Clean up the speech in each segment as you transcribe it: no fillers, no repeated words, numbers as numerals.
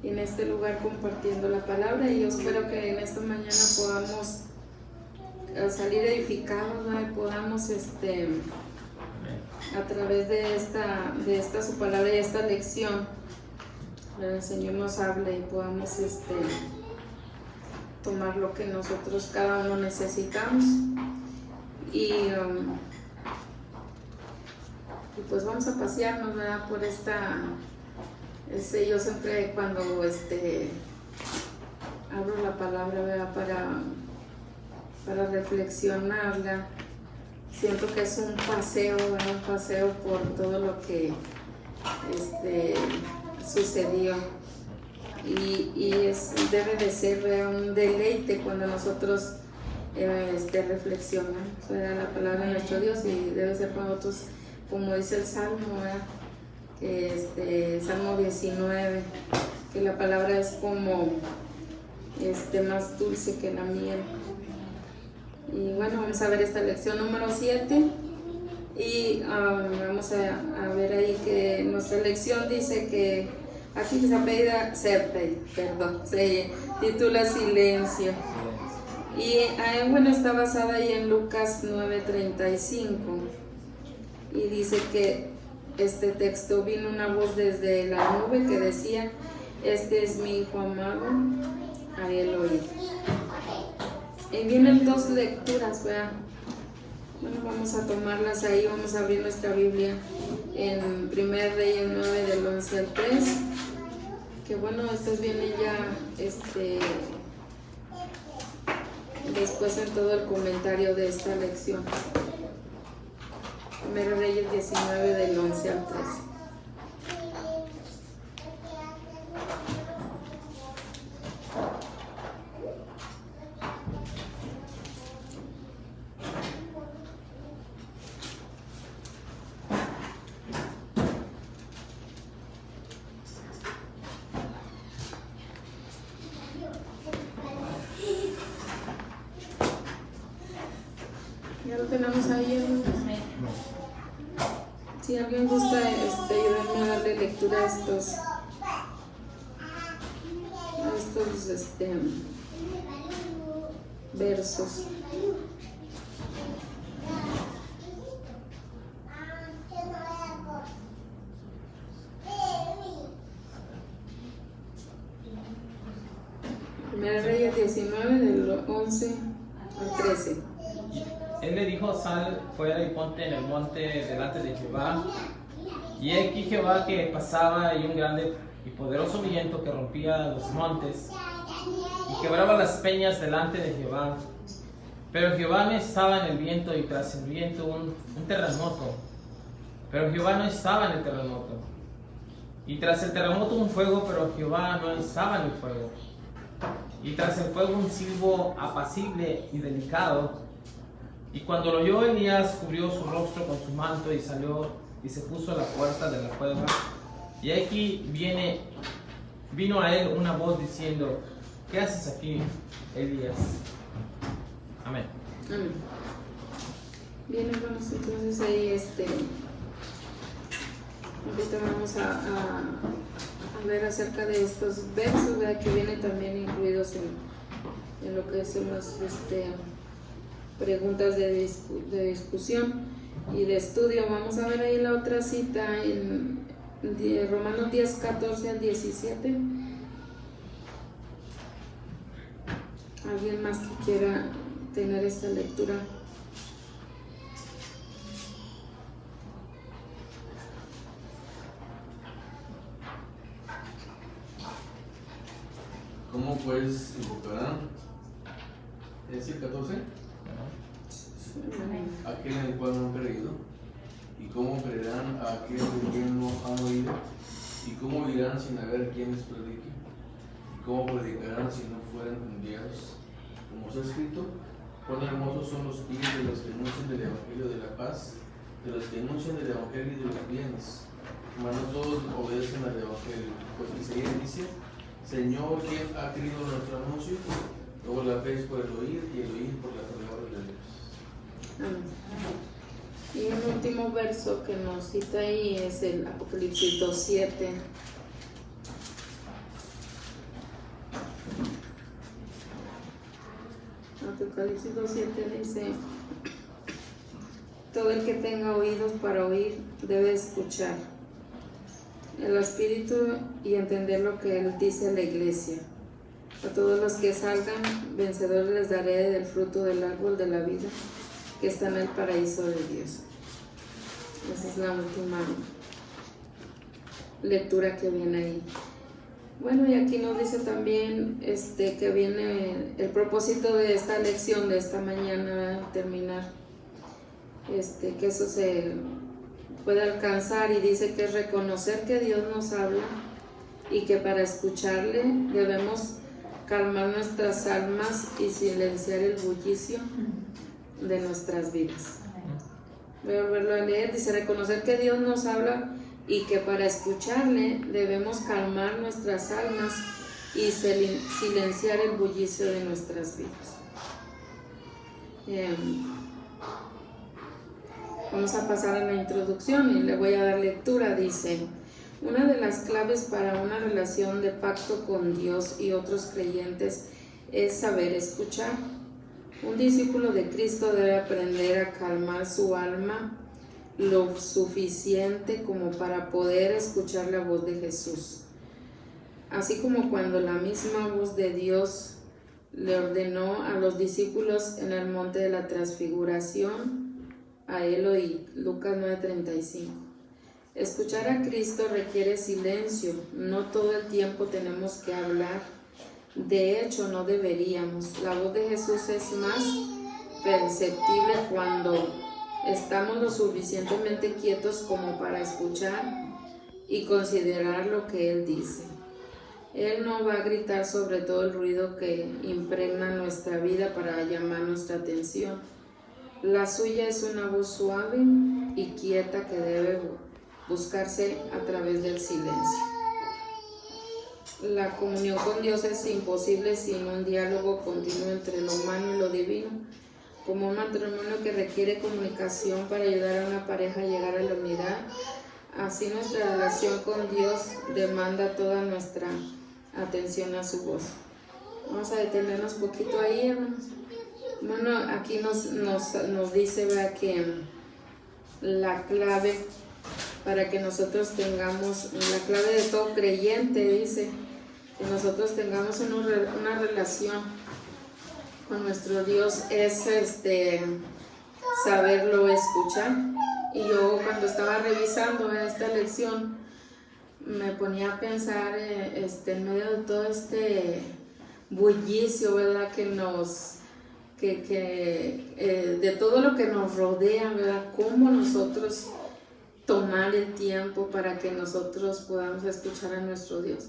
en este lugar compartiendo la palabra, y yo espero que en esta mañana podamos salir edificados, ¿no? Y podamos a través de esta su palabra y esta lección, el Señor nos hable y podamos tomar lo que nosotros cada uno necesitamos, y pues vamos a pasearnos, ¿verdad? Por yo siempre cuando abro la palabra, ¿verdad? Para reflexionarla, siento que es un paseo, ¿verdad? Un paseo por todo lo que sucedió, y debe de ser, ¿verdad? Un deleite cuando nosotros reflexionamos, ¿verdad? La palabra de nuestro Dios, y debe ser para nosotros, como dice el Salmo, ¿verdad? Que Salmo 19, que la palabra es como más dulce que la miel. Y bueno, vamos a ver esta lección número 7, y vamos a ver ahí que nuestra lección dice que aquí se titula Silencio, y bueno, está basada ahí en Lucas 9:35, y dice que este texto: vino una voz desde la nube que decía, este es mi hijo amado, a él oíd. Y vienen dos lecturas, ¿verdad? Bueno, vamos a tomarlas ahí, vamos a abrir nuestra Biblia en 1 Reyes 9 del 11 al 3, que bueno, estas vienen ya después en todo el comentario de esta lección. 1 Reyes 19 del 11 al 13. Ya lo tenemos ahí, hermanos. Si alguien gusta ayudarme a darle lectura a estos versos. Primera Reyes 19 del 11 al 13. Él le dijo, sal fuera y ponte en el monte delante de Jehová. Y aquí Jehová que pasaba, y un grande y poderoso viento que rompía los montes y quebraba las peñas delante de Jehová. Pero Jehová no estaba en el viento, y tras el viento un terremoto. Pero Jehová no estaba en el terremoto. Y tras el terremoto un fuego, pero Jehová no estaba en el fuego. Y tras el fuego un silbo apacible y delicado. Y cuando lo oyó Elías, cubrió su rostro con su manto y salió y se puso a la puerta de la cueva. Y aquí vino a él una voz diciendo, ¿qué haces aquí, Elías? Amén. Amén. Bien, hermanos, entonces ahí ahorita vamos a ver acerca de estos versos, ¿verdad? Que vienen también incluidos en lo que son las preguntas de discusión y de estudio. Vamos a ver ahí la otra cita en Romanos 10, 14 al 17. ¿Alguien más que quiera tener esta lectura? ¿Cómo pues invocarán? ¿Es el 14? Aquel en el cual no han creído. ¿Y cómo creerán a aquel de quien no han oído? ¿Y cómo oirán sin haber quien les predique? ¿Y cómo predicarán si no fueran enviados? Como está escrito, cuán hermosos son los pies de los que anuncian el evangelio de la paz, de los que anuncian el evangelio de los bienes. Mas no todos obedecen al evangelio. Pues Isaías dice, Señor, ¿quién ha creído nuestro anuncio? Luego la fe es por el oír, y el oír por la palabra de Dios. Amén. Y el último verso que nos cita ahí es el Apocalipsis 2:7, Apocalipsis 2:7 dice, todo el que tenga oídos para oír debe escuchar el Espíritu y entender lo que Él dice a la iglesia. A todos los que salgan vencedores les daré del fruto del árbol de la vida que está en el paraíso de Dios. Esa es la última lectura que viene ahí. Bueno, y aquí nos dice también que viene el propósito de esta lección de esta mañana, terminar, que eso se puede alcanzar, y dice que es reconocer que Dios nos habla y que para escucharle debemos calmar nuestras almas y silenciar el bullicio de nuestras vidas. Voy a volverlo a leer. Dice, reconocer que Dios nos habla y que para escucharle debemos calmar nuestras almas y silenciar el bullicio de nuestras vidas. Vamos a pasar a la introducción y le voy a dar lectura. Dice, una de las claves para una relación de pacto con Dios y otros creyentes es saber escuchar. Un discípulo de Cristo debe aprender a calmar su alma lo suficiente como para poder escuchar la voz de Jesús. Así como cuando la misma voz de Dios le ordenó a los discípulos en el monte de la transfiguración, a él oí, Lucas 9:35. Escuchar a Cristo requiere silencio, no todo el tiempo tenemos que hablar. De hecho, no deberíamos. La voz de Jesús es más perceptible cuando estamos lo suficientemente quietos como para escuchar y considerar lo que Él dice. Él no va a gritar sobre todo el ruido que impregna nuestra vida para llamar nuestra atención. La suya es una voz suave y quieta que debe buscarse a través del silencio. La comunión con Dios es imposible sin un diálogo continuo entre lo humano y lo divino. Como un matrimonio que requiere comunicación para ayudar a una pareja a llegar a la unidad, así nuestra relación con Dios demanda toda nuestra atención a su voz. Vamos a detenernos un poquito ahí, hermanos. Bueno, aquí nos dice, ¿verdad?, que la clave para que nosotros tengamos, la clave de todo creyente, dice, que nosotros tengamos una relación con nuestro Dios es saberlo escuchar. Y yo cuando estaba revisando esta lección me ponía a pensar en medio de todo este bullicio, ¿verdad?, de todo lo que nos rodea, ¿verdad?, cómo nosotros tomar el tiempo para que nosotros podamos escuchar a nuestro Dios.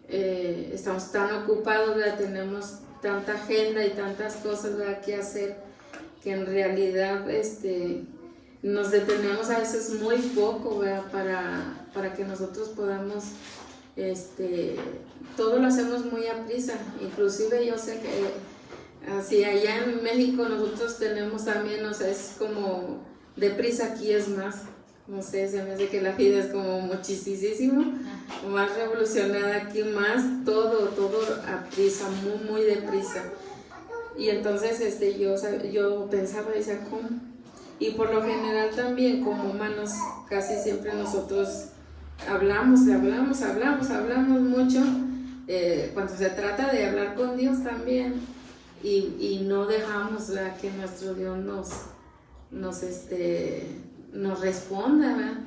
Estamos tan ocupados, ¿verdad?, tenemos tanta agenda y tantas cosas, ¿verdad?, que hacer, que en realidad nos detenemos a veces muy poco, ¿verdad?, para que nosotros podamos, todo lo hacemos muy a prisa. Inclusive yo sé que así allá en México nosotros tenemos también, o sea, es como deprisa, aquí es más. No sé, se me hace que la vida es como muchísimo más revolucionada aquí, más todo a prisa, muy deprisa. Y entonces yo pensaba, decía, ¿cómo? Y por lo general también como humanos casi siempre nosotros hablamos mucho, cuando se trata de hablar con Dios también, y no dejamos, ¿verdad?, que nuestro Dios nos responda, ¿verdad?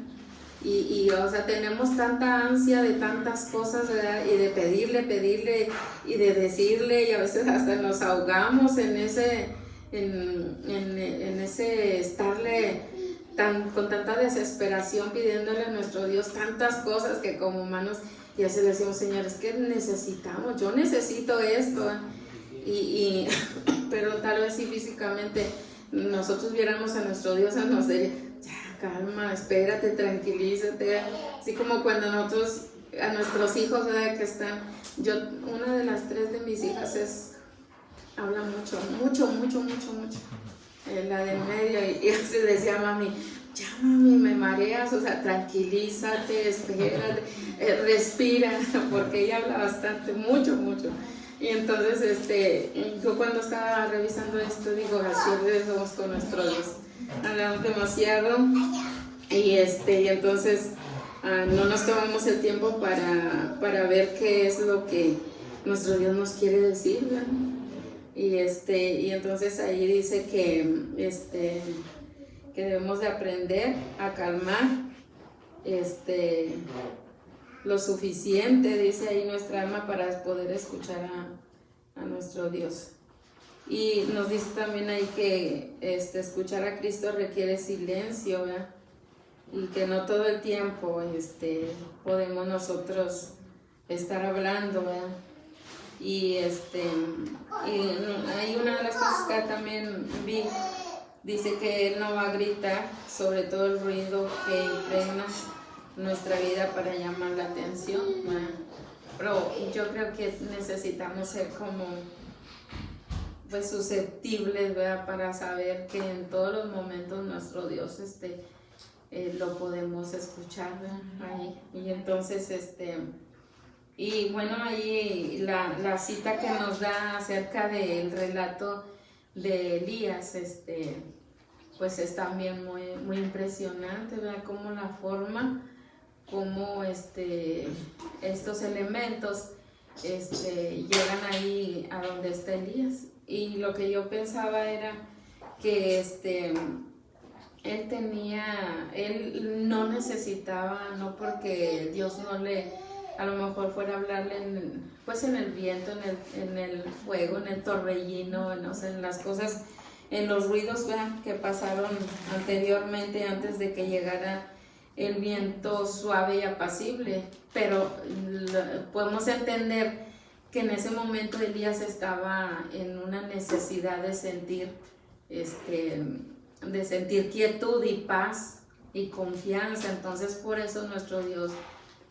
Y o sea, tenemos tanta ansia de tantas cosas, ¿verdad?, y de pedirle y de decirle, y a veces hasta nos ahogamos en ese estarle con tanta desesperación pidiéndole a nuestro Dios tantas cosas que como humanos, y así le decimos, Señor, es que necesitamos, yo necesito esto, ¿eh? Pero tal vez si físicamente nosotros viéramos a nuestro Dios, nos diría, ya, calma, espérate, tranquilízate, así como cuando nosotros, a nuestros hijos, ¿verdad?, que están, una de las 3 de mis hijas habla mucho, la de medio, y así decía, mami, ya mami, me mareas, o sea, tranquilízate, espérate, respira, porque ella habla bastante, mucho, Y entonces, yo cuando estaba revisando esto, digo, así somos con nuestro Dios. Hablamos demasiado y entonces no nos tomamos el tiempo para ver qué es lo que nuestro Dios nos quiere decir, ¿verdad? Y entonces ahí dice que debemos de aprender a calmar lo suficiente, dice ahí nuestra alma, para poder escuchar a nuestro Dios. Y nos dice también ahí que escuchar a Cristo requiere silencio, ¿verdad? Y que no todo el tiempo podemos nosotros estar hablando, ¿verdad? Y hay una de las cosas que también vi, dice que Él no va a gritar sobre todo el ruido que impregna nuestra vida para llamar la atención, ¿verdad? Pero yo creo que necesitamos ser como pues susceptibles, ¿verdad? Para saber que en todos los momentos nuestro Dios lo podemos escuchar, ¿verdad? Ahí. Y entonces y bueno, ahí la cita que nos da acerca del relato de Elías, pues es también muy, muy impresionante, ¿verdad? Como la forma, como estos elementos llegan ahí a donde está Elías. Y lo que yo pensaba era que él no necesitaba, no porque Dios no le, a lo mejor fuera a hablarle en el viento, en el fuego, en el torbellino, no sé, en las cosas, en los ruidos, ¿verdad?, que pasaron anteriormente antes de que llegara el viento suave y apacible. Pero podemos entender que en ese momento Elías estaba en una necesidad de sentir quietud y paz y confianza. Entonces por eso nuestro Dios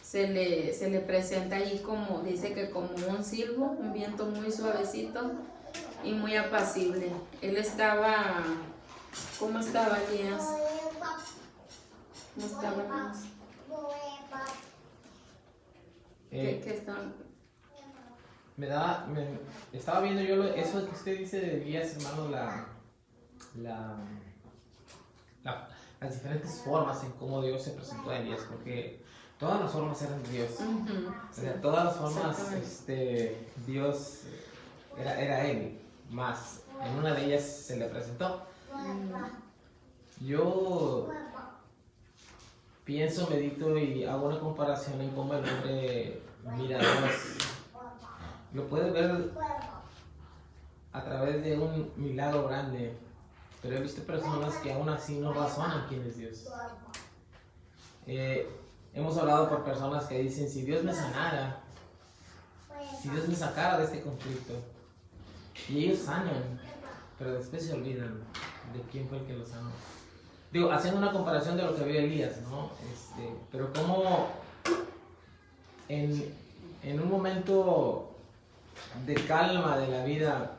se le presenta allí, como dice, que como un silbo, un viento muy suavecito y muy apacible. Él estaba, ¿cómo estaba Elías? ¿Cómo estaba Elías? ¿Qué estaba? Estaba viendo yo eso que usted dice de Elías, hermano, las diferentes formas en cómo Dios se presentó a Elías, porque todas las formas eran de Dios. O sea, todas las formas, Dios era Él, más en una de ellas se le presentó. Yo pienso, medito y hago una comparación en cómo el hombre mira a Dios. Lo puede ver a través de un milagro grande, pero he visto personas que aún así no razonan quién es Dios. Hemos hablado por personas que dicen, si Dios me sanara, si Dios me sacara de este conflicto, y ellos sanan, pero después se olvidan de quién fue el que los sanó. Digo, haciendo una comparación de lo que vio Elías, ¿no? Pero como en un momento de calma de la vida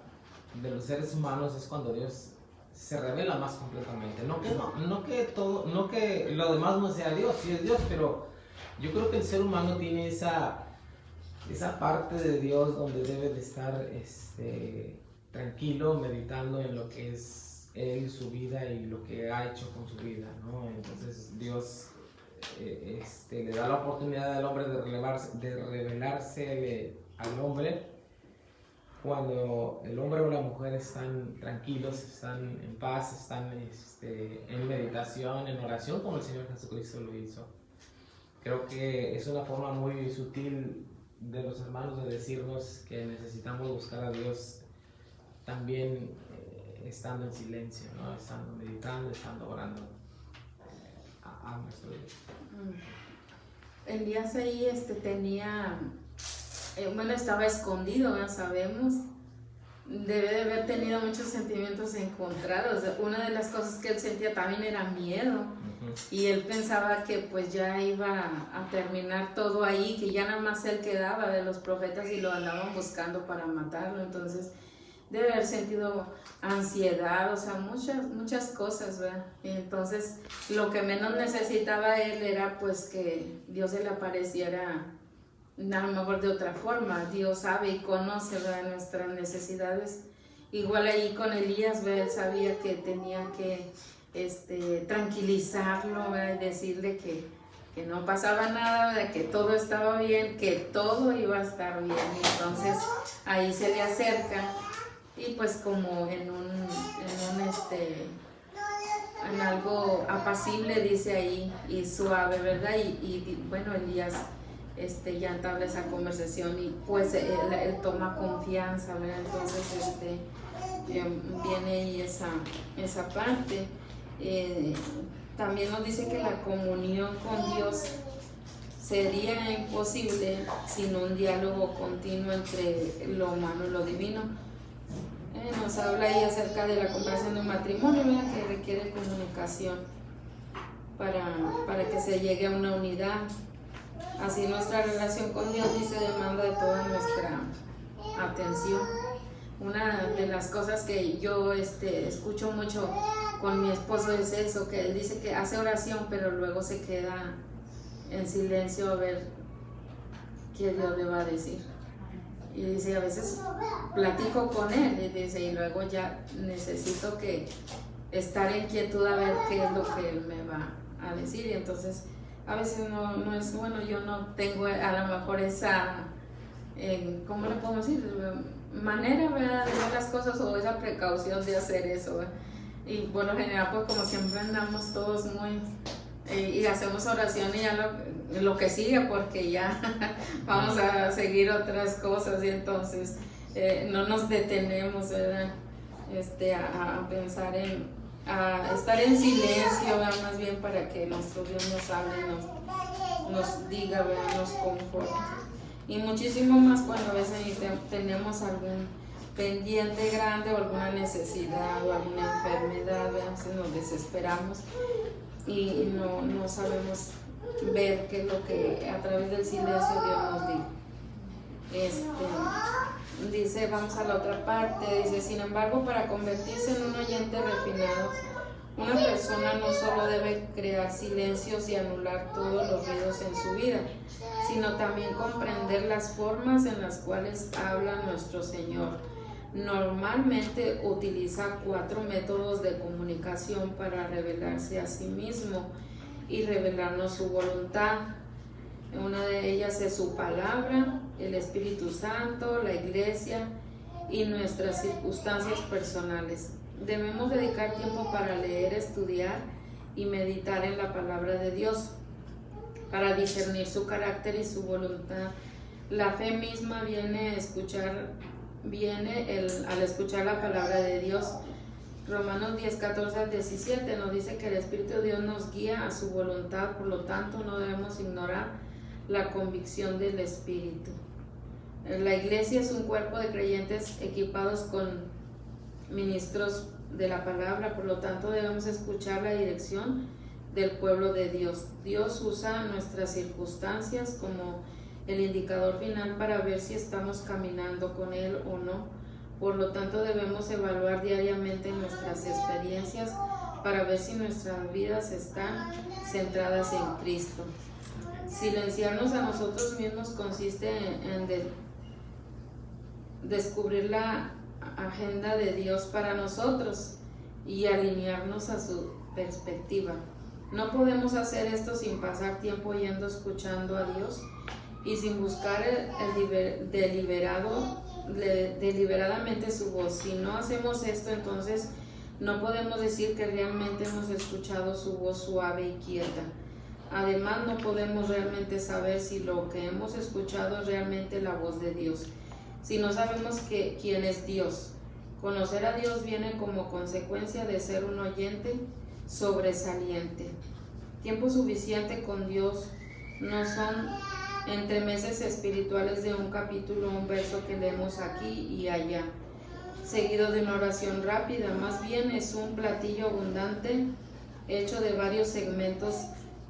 de los seres humanos es cuando Dios se revela más completamente. No que lo demás no sea Dios, sí es Dios, pero yo creo que el ser humano tiene esa parte de Dios donde debe de estar tranquilo, meditando en lo que es Él, su vida y lo que ha hecho con su vida, ¿no? Entonces Dios le da la oportunidad al hombre de revelarse al hombre cuando el hombre o la mujer están tranquilos, están en paz, están en meditación, en oración, como el Señor Jesucristo lo hizo. Creo que es una forma muy sutil de los hermanos de decirnos que necesitamos buscar a Dios también estando en silencio, ¿no? Estando meditando, estando orando a nuestro Dios. Elías ahí tenía, estaba escondido, ya sabemos. Debe de haber tenido muchos sentimientos encontrados. Una de las cosas que él sentía también era miedo. Y él pensaba que pues ya iba a terminar todo ahí, que ya nada más él quedaba de los profetas y lo andaban buscando para matarlo. Entonces debe haber sentido ansiedad, o sea, muchas cosas, ¿verdad? Y entonces lo que menos necesitaba él era pues que Dios se le apareciera a lo mejor de otra forma. Dios sabe y conoce, ¿verdad?, nuestras necesidades. Igual ahí con Elías, ¿verdad?, él sabía que tenía que tranquilizarlo, ¿verdad?, y decirle que no pasaba nada, ¿verdad?, que todo estaba bien, que todo iba a estar bien. Y entonces ahí se le acerca y pues como en algo apacible, dice ahí, y suave, ¿verdad? Y bueno, Elías ya entabla esa conversación y pues él toma confianza, ¿verdad? Entonces viene ahí esa parte. También nos dice que la comunión con Dios sería imposible sin un diálogo continuo entre lo humano y lo divino. Nos habla ahí acerca de la comparación de un matrimonio, ¿verdad?, que requiere comunicación para que se llegue a una unidad. Así nuestra relación con Dios dice demanda de toda nuestra atención. Una de las cosas que yo escucho mucho con mi esposo es eso, que él dice que hace oración pero luego se queda en silencio a ver qué Dios le va a decir. Y dice, a veces platico con él y dice, y luego ya necesito estar en quietud a ver qué es lo que él me va a decir. Y entonces a veces no es bueno, yo no tengo a lo mejor esa, ¿cómo le podemos decir?, manera, ¿verdad?, de ver las cosas, o esa precaución de hacer eso, ¿verdad? Y por lo general, pues como siempre andamos todos muy y hacemos oración y ya lo que sigue, porque ya vamos a seguir otras cosas, y entonces no nos detenemos, ¿verdad?, a pensar a estar en silencio, ¿verdad?, más bien para que nuestro Dios nos hable, nos diga, ¿verdad?, nos conforte. Y muchísimo más cuando a veces tenemos algún pendiente grande o alguna necesidad o alguna enfermedad, ¿verdad?, a veces nos desesperamos y no sabemos ver qué es lo que a través del silencio Dios nos dice. Dice, vamos a la otra parte, dice, sin embargo, para convertirse en un oyente refinado, una persona no solo debe crear silencios y anular todos los ruidos en su vida, sino también comprender las formas en las cuales habla nuestro Señor. Normalmente utiliza 4 métodos de comunicación para revelarse a sí mismo y revelarnos su voluntad. Una de ellas es su palabra, el Espíritu Santo, la iglesia y nuestras circunstancias personales. Debemos dedicar tiempo para leer, estudiar y meditar en la palabra de Dios, para discernir su carácter y su voluntad. La fe misma viene al escuchar la palabra de Dios. Romanos 10, 14 al 17 nos dice que el Espíritu de Dios nos guía a su voluntad, por lo tanto no debemos ignorar la convicción del Espíritu. La iglesia es un cuerpo de creyentes equipados con ministros de la palabra, por lo tanto debemos escuchar la dirección del pueblo de Dios. Dios usa nuestras circunstancias como el indicador final para ver si estamos caminando con Él o no. Por lo tanto debemos evaluar diariamente nuestras experiencias para ver si nuestras vidas están centradas en Cristo. Silenciarnos a nosotros mismos consiste en descubrir la agenda de Dios para nosotros y alinearnos a su perspectiva. No podemos hacer esto sin pasar tiempo escuchando a Dios y sin buscar deliberadamente su voz. Si no hacemos esto, entonces no podemos decir que realmente hemos escuchado su voz suave y quieta. Además, no podemos realmente saber si lo que hemos escuchado es realmente la voz de Dios. Si no sabemos quién es Dios, conocer a Dios viene como consecuencia de ser un oyente sobresaliente. Tiempo suficiente con Dios no son entremeses espirituales de un capítulo o un verso que leemos aquí y allá, seguido de una oración rápida. Más bien es un platillo abundante hecho de varios segmentos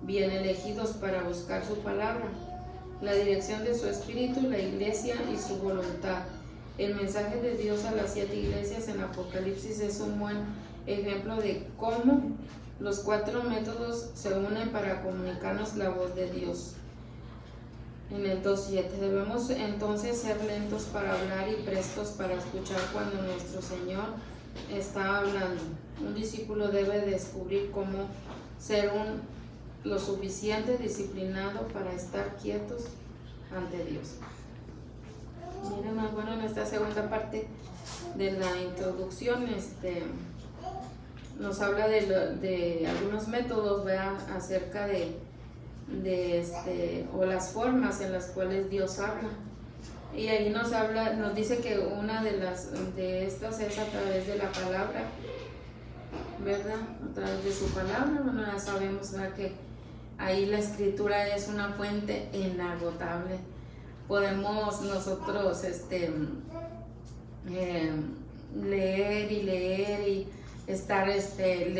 bien elegidos para buscar su palabra, la dirección de su espíritu, la iglesia y su voluntad. El mensaje de Dios a las 7 iglesias en Apocalipsis es un buen ejemplo de cómo los 4 métodos se unen para comunicarnos la voz de Dios. En el 2:7, debemos entonces ser lentos para hablar y prestos para escuchar cuando nuestro Señor está hablando. Un discípulo debe descubrir cómo ser lo suficiente disciplinado para estar quietos ante Dios. Miren, más bueno, en esta segunda parte de la introducción nos habla de algunos métodos, ¿verdad?, acerca o las formas en las cuales Dios habla. Y ahí nos dice que una de estas es a través de la palabra, ¿verdad? A través de su palabra. Bueno, ya sabemos, ¿verdad?, que ahí la escritura es una fuente inagotable. Podemos nosotros leer y leer y estar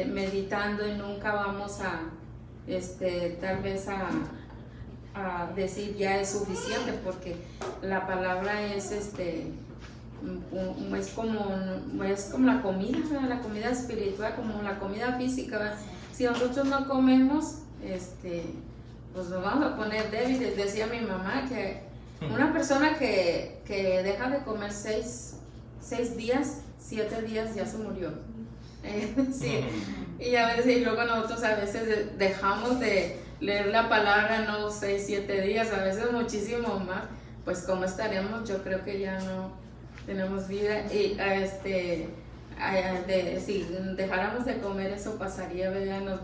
meditando, y nunca vamos a tal vez a decir ya es suficiente, porque la palabra es como la comida, ¿verdad?, la comida espiritual, como la comida física, ¿verdad? Si nosotros no comemos, pues nos vamos a poner débiles. Decía mi mamá que una persona que deja de comer 6 días, 7 días ya se murió. Sí. Y luego nosotros a veces dejamos de leer la palabra, no 6, 7 días, a veces muchísimo más. Pues ¿cómo estaremos? Yo creo que ya no tenemos vida. Y si dejáramos de comer, eso pasaría, ¿verdad?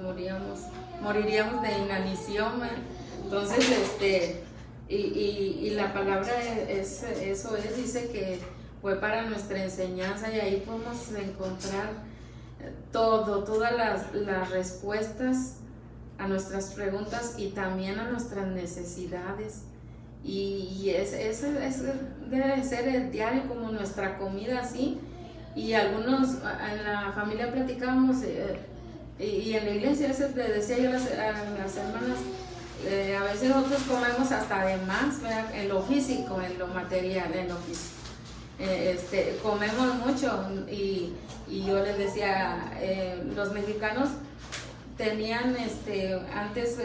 Moriríamos de inanición, ¿verdad? Entonces, y la palabra dice que fue para nuestra enseñanza, y ahí podemos encontrar todas las respuestas a nuestras preguntas y también a nuestras necesidades. Y ese debe ser el diario, como nuestra comida, así. Y algunos en la familia platicábamos, y en la iglesia, a veces le decía yo a las hermanas, a veces nosotros comemos hasta de más, ¿verdad?, en lo físico, en lo material, en lo físico. Comemos mucho, y yo les decía, los mexicanos tenían antes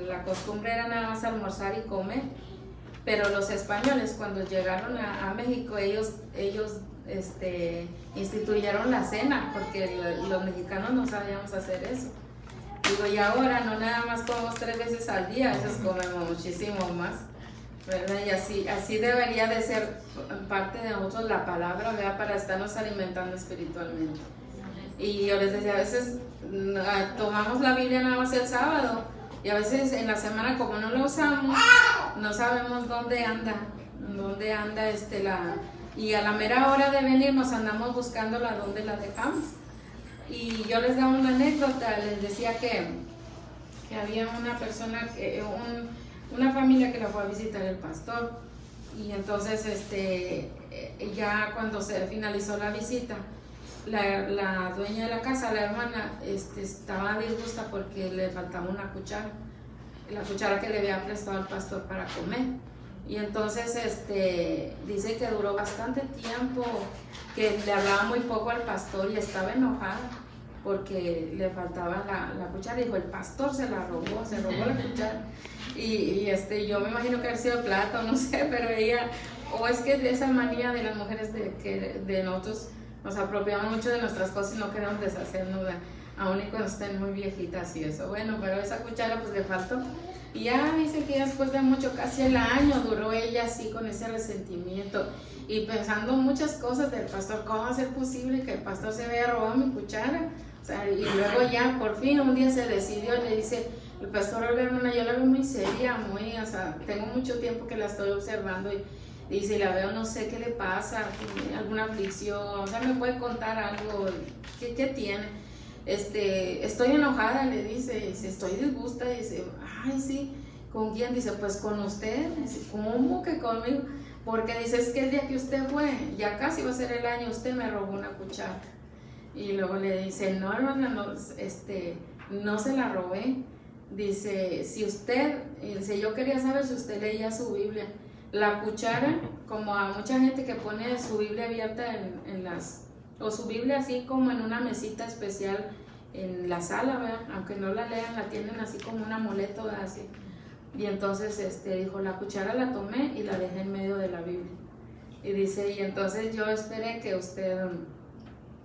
la costumbre era nada más almorzar y comer, pero los españoles, cuando llegaron a México, ellos instituyeron la cena, porque los mexicanos no sabíamos hacer eso. Digo, y ahora no nada más comemos 3 veces al día, esos comemos muchísimo más, ¿verdad? Y así debería de ser parte de nosotros la palabra, ¿verdad?, para estarnos alimentando espiritualmente. Y yo les decía, a veces tomamos la Biblia nada más el sábado, y a veces en la semana, como no la usamos, no sabemos dónde anda y a la mera hora de venir nos andamos buscándola donde la dejamos. Y yo les daba una anécdota, les decía que había una persona, una familia que la fue a visitar el pastor, y entonces ya cuando se finalizó la visita, la dueña de la casa, la hermana, estaba disgusta porque le faltaba una cuchara, la cuchara que le había prestado al pastor para comer. Y entonces dice que duró bastante tiempo, que le hablaba muy poco al pastor, y estaba enojada porque le faltaba la cuchara. Dijo, el pastor se la robó la cuchara. Y yo me imagino que haber sido plata, no sé, pero ella, o es que de esa manía de las mujeres de nosotros nos apropiamos mucho de nuestras cosas y no queremos deshacernos, aún y cuando estén muy viejitas y eso. Bueno, pero esa cuchara pues le faltó. Y ya dice que después de mucho, casi el año, duró ella así con ese resentimiento y pensando muchas cosas del pastor. ¿Cómo va a ser posible que el pastor se había robado mi cuchara? O sea, y luego ya por fin un día se decidió y le dice el pastor, hermana, yo la veo muy seria, o sea, tengo mucho tiempo que la estoy observando, y si la veo no sé qué le pasa, alguna aflicción, o sea, me puede contar algo, ¿qué tiene? Estoy enojada, le dice, estoy disgusta, dice, ay sí, ¿con quién? Dice, pues con usted. Dice, ¿cómo que conmigo? Porque dice, es que el día que usted fue, ya casi va a ser el año, usted me robó una cuchara. Y luego le dice, no, hermana, no se la robé. Dice, yo quería saber si usted leía su Biblia. La cuchara, como a mucha gente que pone su Biblia abierta o su Biblia así como en una mesita especial en la sala, ¿verdad? Aunque no la lean, la tienen así como un amuleto, ¿verdad? Así. Y entonces dijo, la cuchara la tomé y la dejé en medio de la Biblia. Y dice, y entonces yo esperé que usted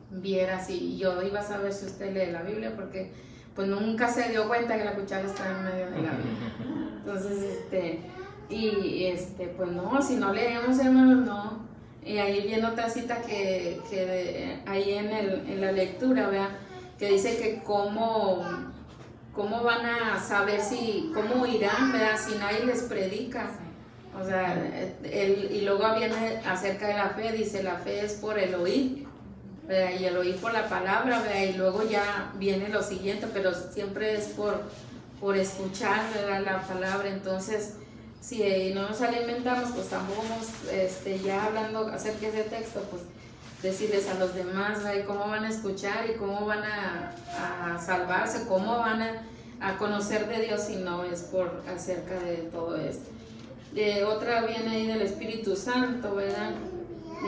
viera si yo iba a saber si usted lee la Biblia, porque pues nunca se dio cuenta que la cuchara está en medio de la Biblia. Entonces, pues no, si no leemos, hermanos, no. Y ahí viene otra cita ahí en la lectura, ¿verdad? Que dice que cómo van a saber cómo irán, ¿verdad? Si nadie les predica. O sea, y luego viene acerca de la fe, dice, la fe es por el oír, ¿verdad? Y el oír por la palabra, ¿verdad? Y luego ya viene lo siguiente, pero siempre es por escuchar, ¿verdad? La palabra. Entonces, si no nos alimentamos, pues tampoco vamos, ya hablando acerca de ese texto, pues decirles a los demás, ¿verdad? Y cómo van a escuchar y cómo van a salvarse, cómo van a conocer de Dios si no es por acerca de todo esto. Otra viene ahí del Espíritu Santo, ¿verdad?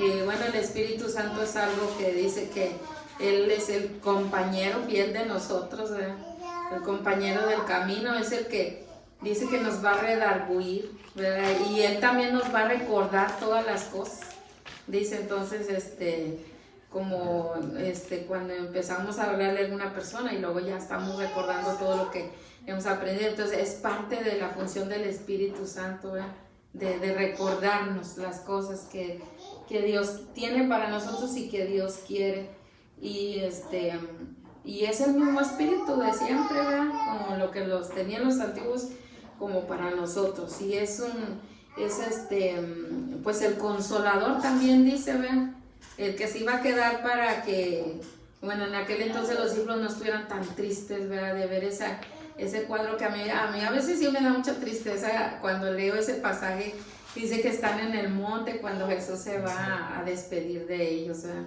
Y bueno, el Espíritu Santo es algo que dice que Él es el compañero fiel de nosotros, ¿verdad? El compañero del camino, es el que dice que nos va a redarguir, ¿verdad? Y Él también nos va a recordar todas las cosas. Dice entonces, como cuando empezamos a hablarle a alguna persona y luego ya estamos recordando todo lo que hemos aprendido. Entonces es parte de la función del Espíritu Santo, ¿verdad? De recordarnos las cosas que Dios tiene para nosotros y que Dios quiere. Y es el mismo Espíritu de siempre, ¿verdad? Como lo que los tenían los antiguos, como para nosotros. Y pues el Consolador también dice, ¿verdad? El que se iba a quedar para que, bueno, en aquel entonces los discípulos no estuvieran tan tristes, ¿verdad? De ver ese cuadro que a mí a veces sí me da mucha tristeza cuando leo ese pasaje. Dice que están en el monte cuando Jesús se va a despedir de ellos, ¿verdad?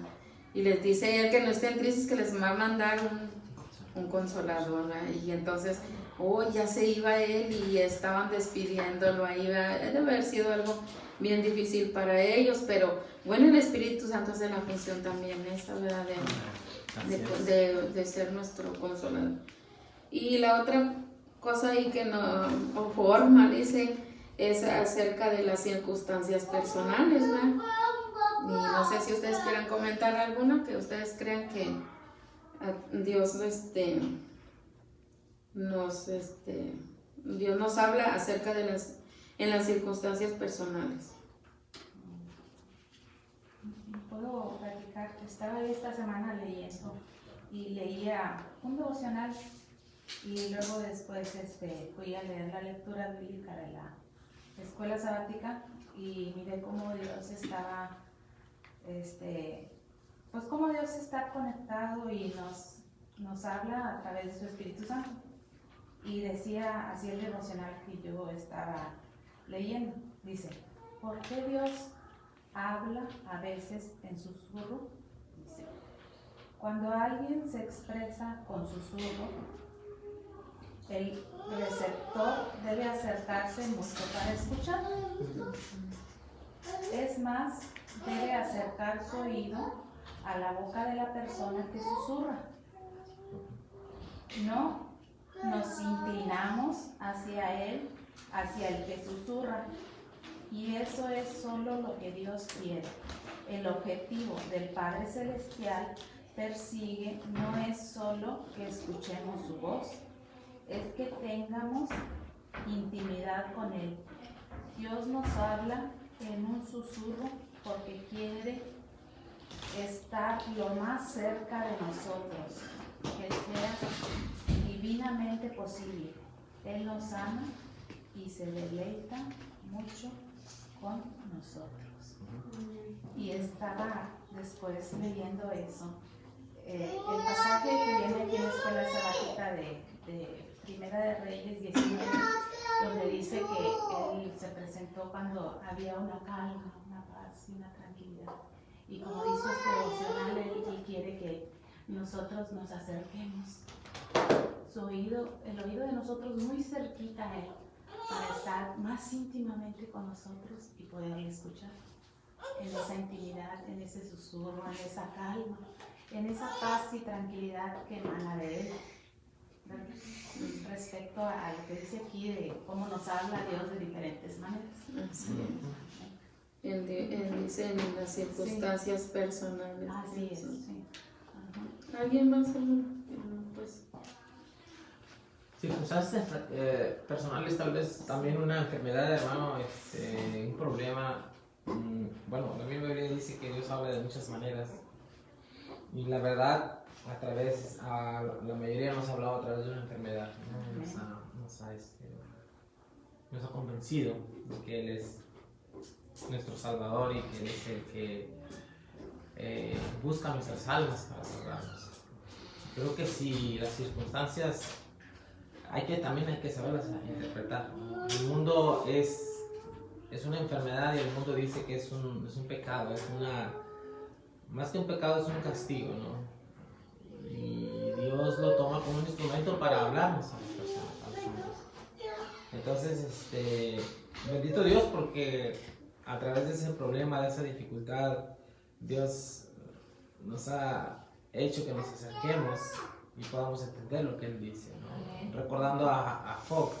Y les dice él que no estén tristes, que les va a mandar un consolador, ¿verdad? Y entonces, ya se iba él y estaban despidiéndolo ahí, ¿verdad? Debe haber sido algo bien difícil para ellos, pero bueno, el Espíritu Santo hace la función también esa, ¿verdad? De ser nuestro consolador. Y la otra cosa ahí que no forma, dice, es acerca de las circunstancias personales, ¿verdad? Y no sé si ustedes quieran comentar alguna que ustedes crean que Dios Dios nos habla acerca de en las circunstancias personales. Puedo platicar, estaba esta semana leyendo y leía un devocional y luego después fui a leer la lectura bíblica de la escuela sabática y miré cómo Dios estaba, pues cómo Dios está conectado y nos habla a través de su Espíritu Santo. Y decía así el devocional que yo estaba leyendo, dice, ¿por qué Dios habla a veces en susurro? Dice, cuando alguien se expresa con susurro, el receptor debe acercarse mucho para escuchar. Es más, debe acercar su oído a la boca de la persona que susurra. No nos inclinamos hacia él, hacia el que susurra. Y eso es solo lo que Dios quiere. El objetivo del Padre Celestial persigue no es solo que escuchemos su voz, es que tengamos intimidad con Él. Dios nos habla en un susurro porque quiere estar lo más cerca de nosotros, que sea divinamente posible. Él nos ama y se deleita mucho con nosotros. Y estaba después leyendo eso. El pasaje que viene aquí en la escuela sabática de Primera de Reyes 19, donde dice que él se presentó cuando había una calma, una paz y una tranquilidad. Y como dice devocional, él quiere que nosotros nos acerquemos. El oído de nosotros muy cerquita a él, para estar más íntimamente con nosotros y poderle escuchar en esa intimidad, en ese susurro, en esa calma, en esa paz y tranquilidad que emana de él, respecto a lo que dice aquí de cómo nos habla Dios de diferentes maneras. Así es. Dice en las circunstancias personales. Así es, Sí. sí. Ajá. ¿Alguien más? Pues, Circunstancias personales, tal vez también una enfermedad, hermano, un problema. Bueno, la Biblia dice que Dios habla de muchas maneras. Y la verdad, la mayoría nos ha hablado a través de una enfermedad, ¿no? Nos ha convencido de que Él es nuestro Salvador y que Él es el que busca nuestras almas para salvarnos. Creo que si las circunstancias también hay que saberlas interpretar. El mundo es una enfermedad y el mundo dice que es un pecado, más que un pecado es un castigo, ¿no? Y Dios lo toma como un instrumento para hablarnos a las personas, a los hombres. Entonces, bendito Dios, porque a través de ese problema, de esa dificultad, Dios nos ha hecho que nos acerquemos y podamos entender lo que Él dice, ¿no? Recordando a Job,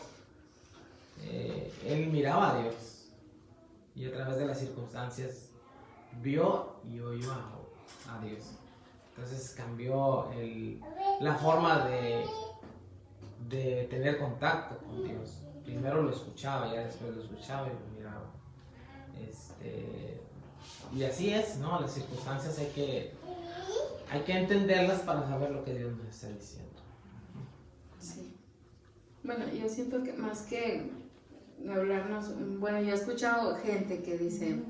él miraba a Dios y a través de las circunstancias vio y oyó a Dios. Entonces cambió la forma de tener contacto con Dios. Primero lo escuchaba, ya después lo escuchaba y lo miraba. Y así es, ¿no? Las circunstancias hay que entenderlas para saber lo que Dios nos está diciendo. sí. Bueno, yo siento que más que hablarnos, bueno, yo he escuchado gente que dice,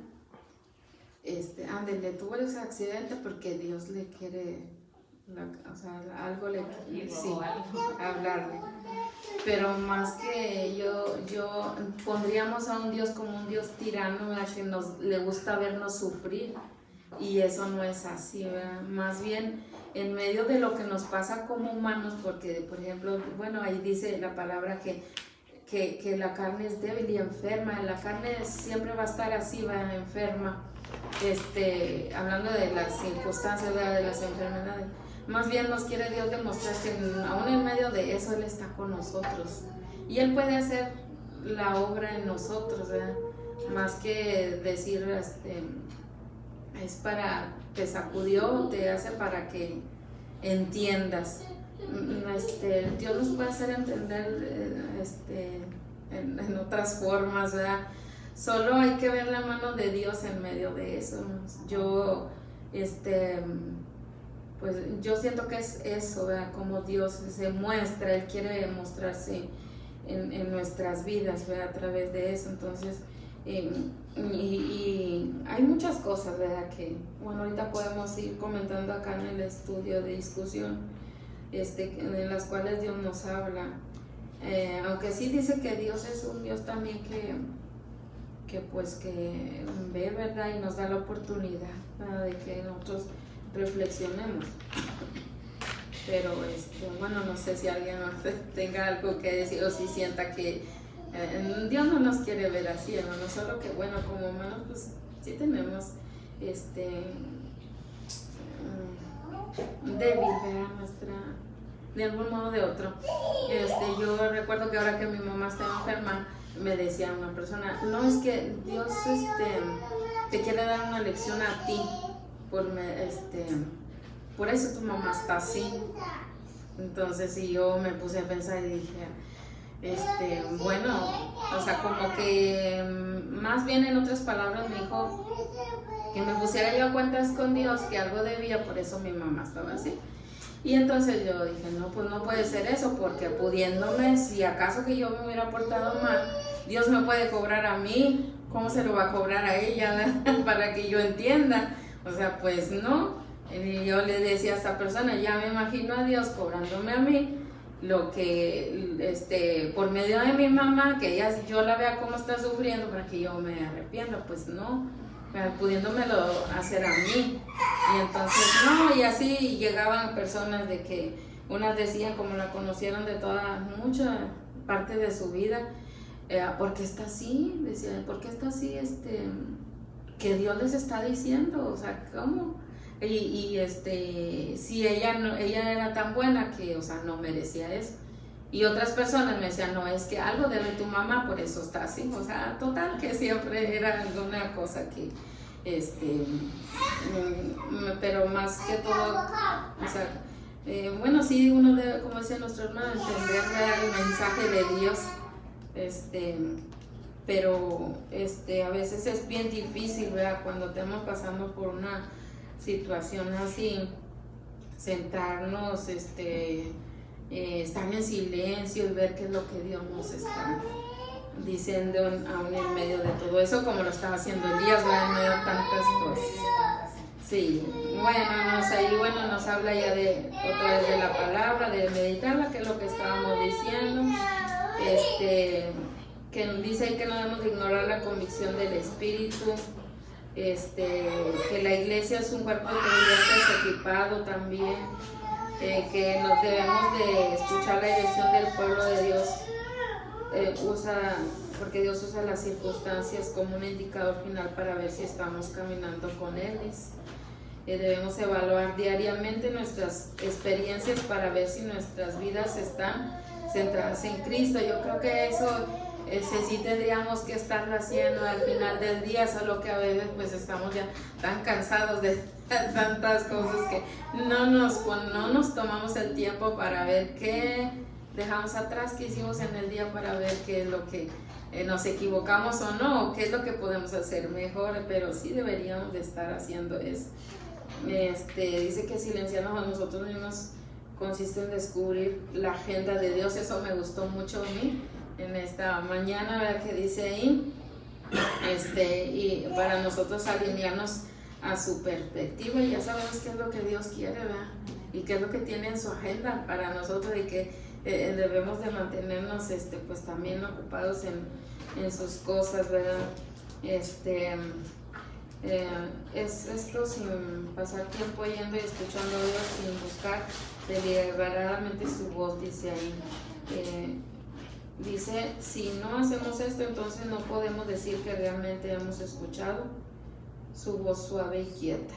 ándale, tuvo ese accidente porque Dios le quiere, algo le quiere, sí, hablarle. Pero más que yo pondríamos a un Dios como un Dios tirano, ¿verdad? Que le gusta vernos sufrir, y eso no es así, ¿verdad? Más bien en medio de lo que nos pasa como humanos, porque por ejemplo, bueno, ahí dice la palabra que la carne es débil y enferma, la carne siempre va a estar así, va enferma, hablando de las circunstancias, ¿verdad? De las enfermedades. Más bien nos quiere Dios demostrar que aún en medio de eso Él está con nosotros y Él puede hacer la obra en nosotros, ¿verdad? Más que decir, es para, te sacudió, te hace para que entiendas. Dios nos puede hacer entender en otras formas, ¿verdad? Solo hay que ver la mano de Dios en medio de eso. Yo pues yo siento que es eso, ¿verdad? Como Dios se muestra, Él quiere mostrarse en nuestras vidas, ¿verdad? A través de eso. Entonces, y hay muchas cosas, ¿verdad? Que, bueno, ahorita podemos ir comentando acá en el estudio de discusión, en las cuales Dios nos habla. Aunque sí dice que Dios es un Dios también que ve, ¿verdad? Y nos da la oportunidad, ¿verdad? De que nosotros reflexionemos. Pero bueno, no sé si alguien más tenga algo que decir o si sienta que Dios no nos quiere ver así, hermano. Solo que bueno, como humanos pues sí tenemos débil, ¿verdad? Nuestra, de algún modo o de otro. Yo recuerdo que ahora que mi mamá estaba enferma, me decía una persona, no, es que Dios te quiere dar una lección a ti, por eso tu mamá está así. Entonces, y yo me puse a pensar y dije, bueno, o sea, como que más bien en otras palabras me dijo que me pusiera yo a cuentas con Dios, que algo debía, por eso mi mamá estaba así. Y entonces yo dije, no, pues no puede ser eso, porque pudiéndome, si acaso que yo me hubiera portado mal, Dios me puede cobrar a mí, ¿cómo se lo va a cobrar a ella? Para que yo entienda. O sea, pues no. Y yo le decía a esta persona, ya me imagino a Dios cobrándome a mí lo que, por medio de mi mamá, que yo la vea cómo está sufriendo para que yo me arrepienta. Pues no, pudiéndomelo hacer a mí. Y entonces, no, y así llegaban personas de que unas decían, como la conocieron de mucha parte de su vida, ¿por qué está así? Decían, ¿por qué está así? Que Dios les está diciendo, o sea, ¿cómo? Y si ella era tan buena que, o sea, no merecía eso. Y otras personas me decían, no, es que algo debe tu mamá, por eso está así. O sea, total, que siempre era alguna cosa que, pero más que todo, o sea, bueno, sí, uno debe, como decía nuestro hermano, entender el mensaje de Dios, pero a veces es bien difícil, ¿verdad? Cuando estamos pasando por una situación así, centrarnos, estar en silencio y ver qué es lo que Dios nos está diciendo aún en medio de todo eso, como lo estaba haciendo Elías, ¿verdad? En medio de tantas cosas. Sí, bueno, nos habla ya otra vez de la palabra, de meditarla, que es lo que estábamos diciendo, que nos dice ahí que no debemos ignorar la convicción del Espíritu, que la iglesia es un cuerpo creyente equipado también, que nos debemos de escuchar la dirección del pueblo de Dios, porque Dios usa las circunstancias como un indicador final para ver si estamos caminando con Él. Debemos evaluar diariamente nuestras experiencias para ver si nuestras vidas están centradas en Cristo. Yo creo que eso sí tendríamos que estarlo haciendo al final del día, solo que a veces pues estamos ya tan cansados de tantas cosas que no nos tomamos el tiempo para ver qué dejamos atrás, qué hicimos en el día, para ver qué es lo que nos equivocamos o no, qué es lo que podemos hacer mejor, pero sí deberíamos de estar haciendo eso. Dice que silenciarnos a nosotros mismos consiste en descubrir la agenda de Dios. Eso me gustó mucho a mí en esta mañana, ver qué dice ahí, y para nosotros alinearnos a su perspectiva, y ya sabemos qué es lo que Dios quiere, ¿verdad? Y qué es lo que tiene en su agenda para nosotros, y que debemos de mantenernos pues también ocupados en sus cosas, ¿verdad? Es esto sin pasar tiempo yendo y escuchando a Dios, sin buscar deliberadamente su voz, dice ahí. Dice, si no hacemos esto, entonces no podemos decir que realmente hemos escuchado su voz suave y quieta.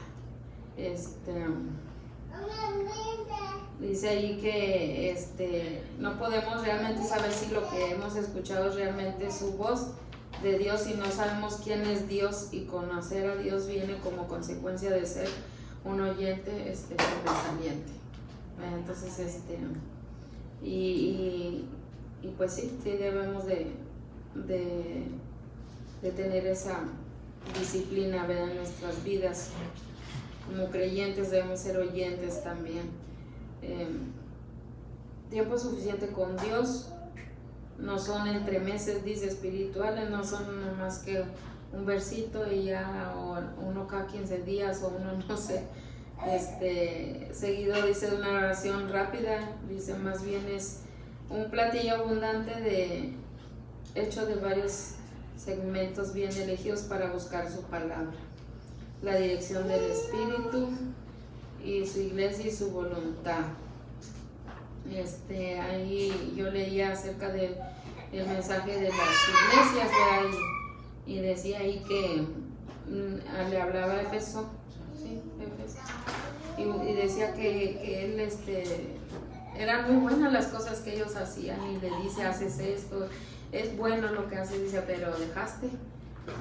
Dice ahí que no podemos realmente saber si lo que hemos escuchado es realmente su voz de Dios, si no sabemos quién es Dios, y conocer a Dios viene como consecuencia de ser un oyente sobresaliente. Entonces, y pues sí debemos de tener esa disciplina, ¿verdad? En nuestras vidas. Como creyentes debemos ser oyentes también. Tiempo suficiente con Dios. No son entremeses, dice, espirituales, no son más que un versito y ya, o uno cada 15 días, o uno no sé, seguido, dice, de una oración rápida, dice, más bien es un platillo abundante hecho de varios segmentos bien elegidos para buscar su palabra, la dirección del Espíritu y su iglesia y su voluntad. Ahí yo leía acerca del mensaje de las iglesias, ¿verdad? Y decía ahí que le hablaba a Éfeso, ¿sí? Éfeso, y decía que él eran muy buenas las cosas que ellos hacían, y le dice, haces esto, es bueno lo que haces, dice, pero dejaste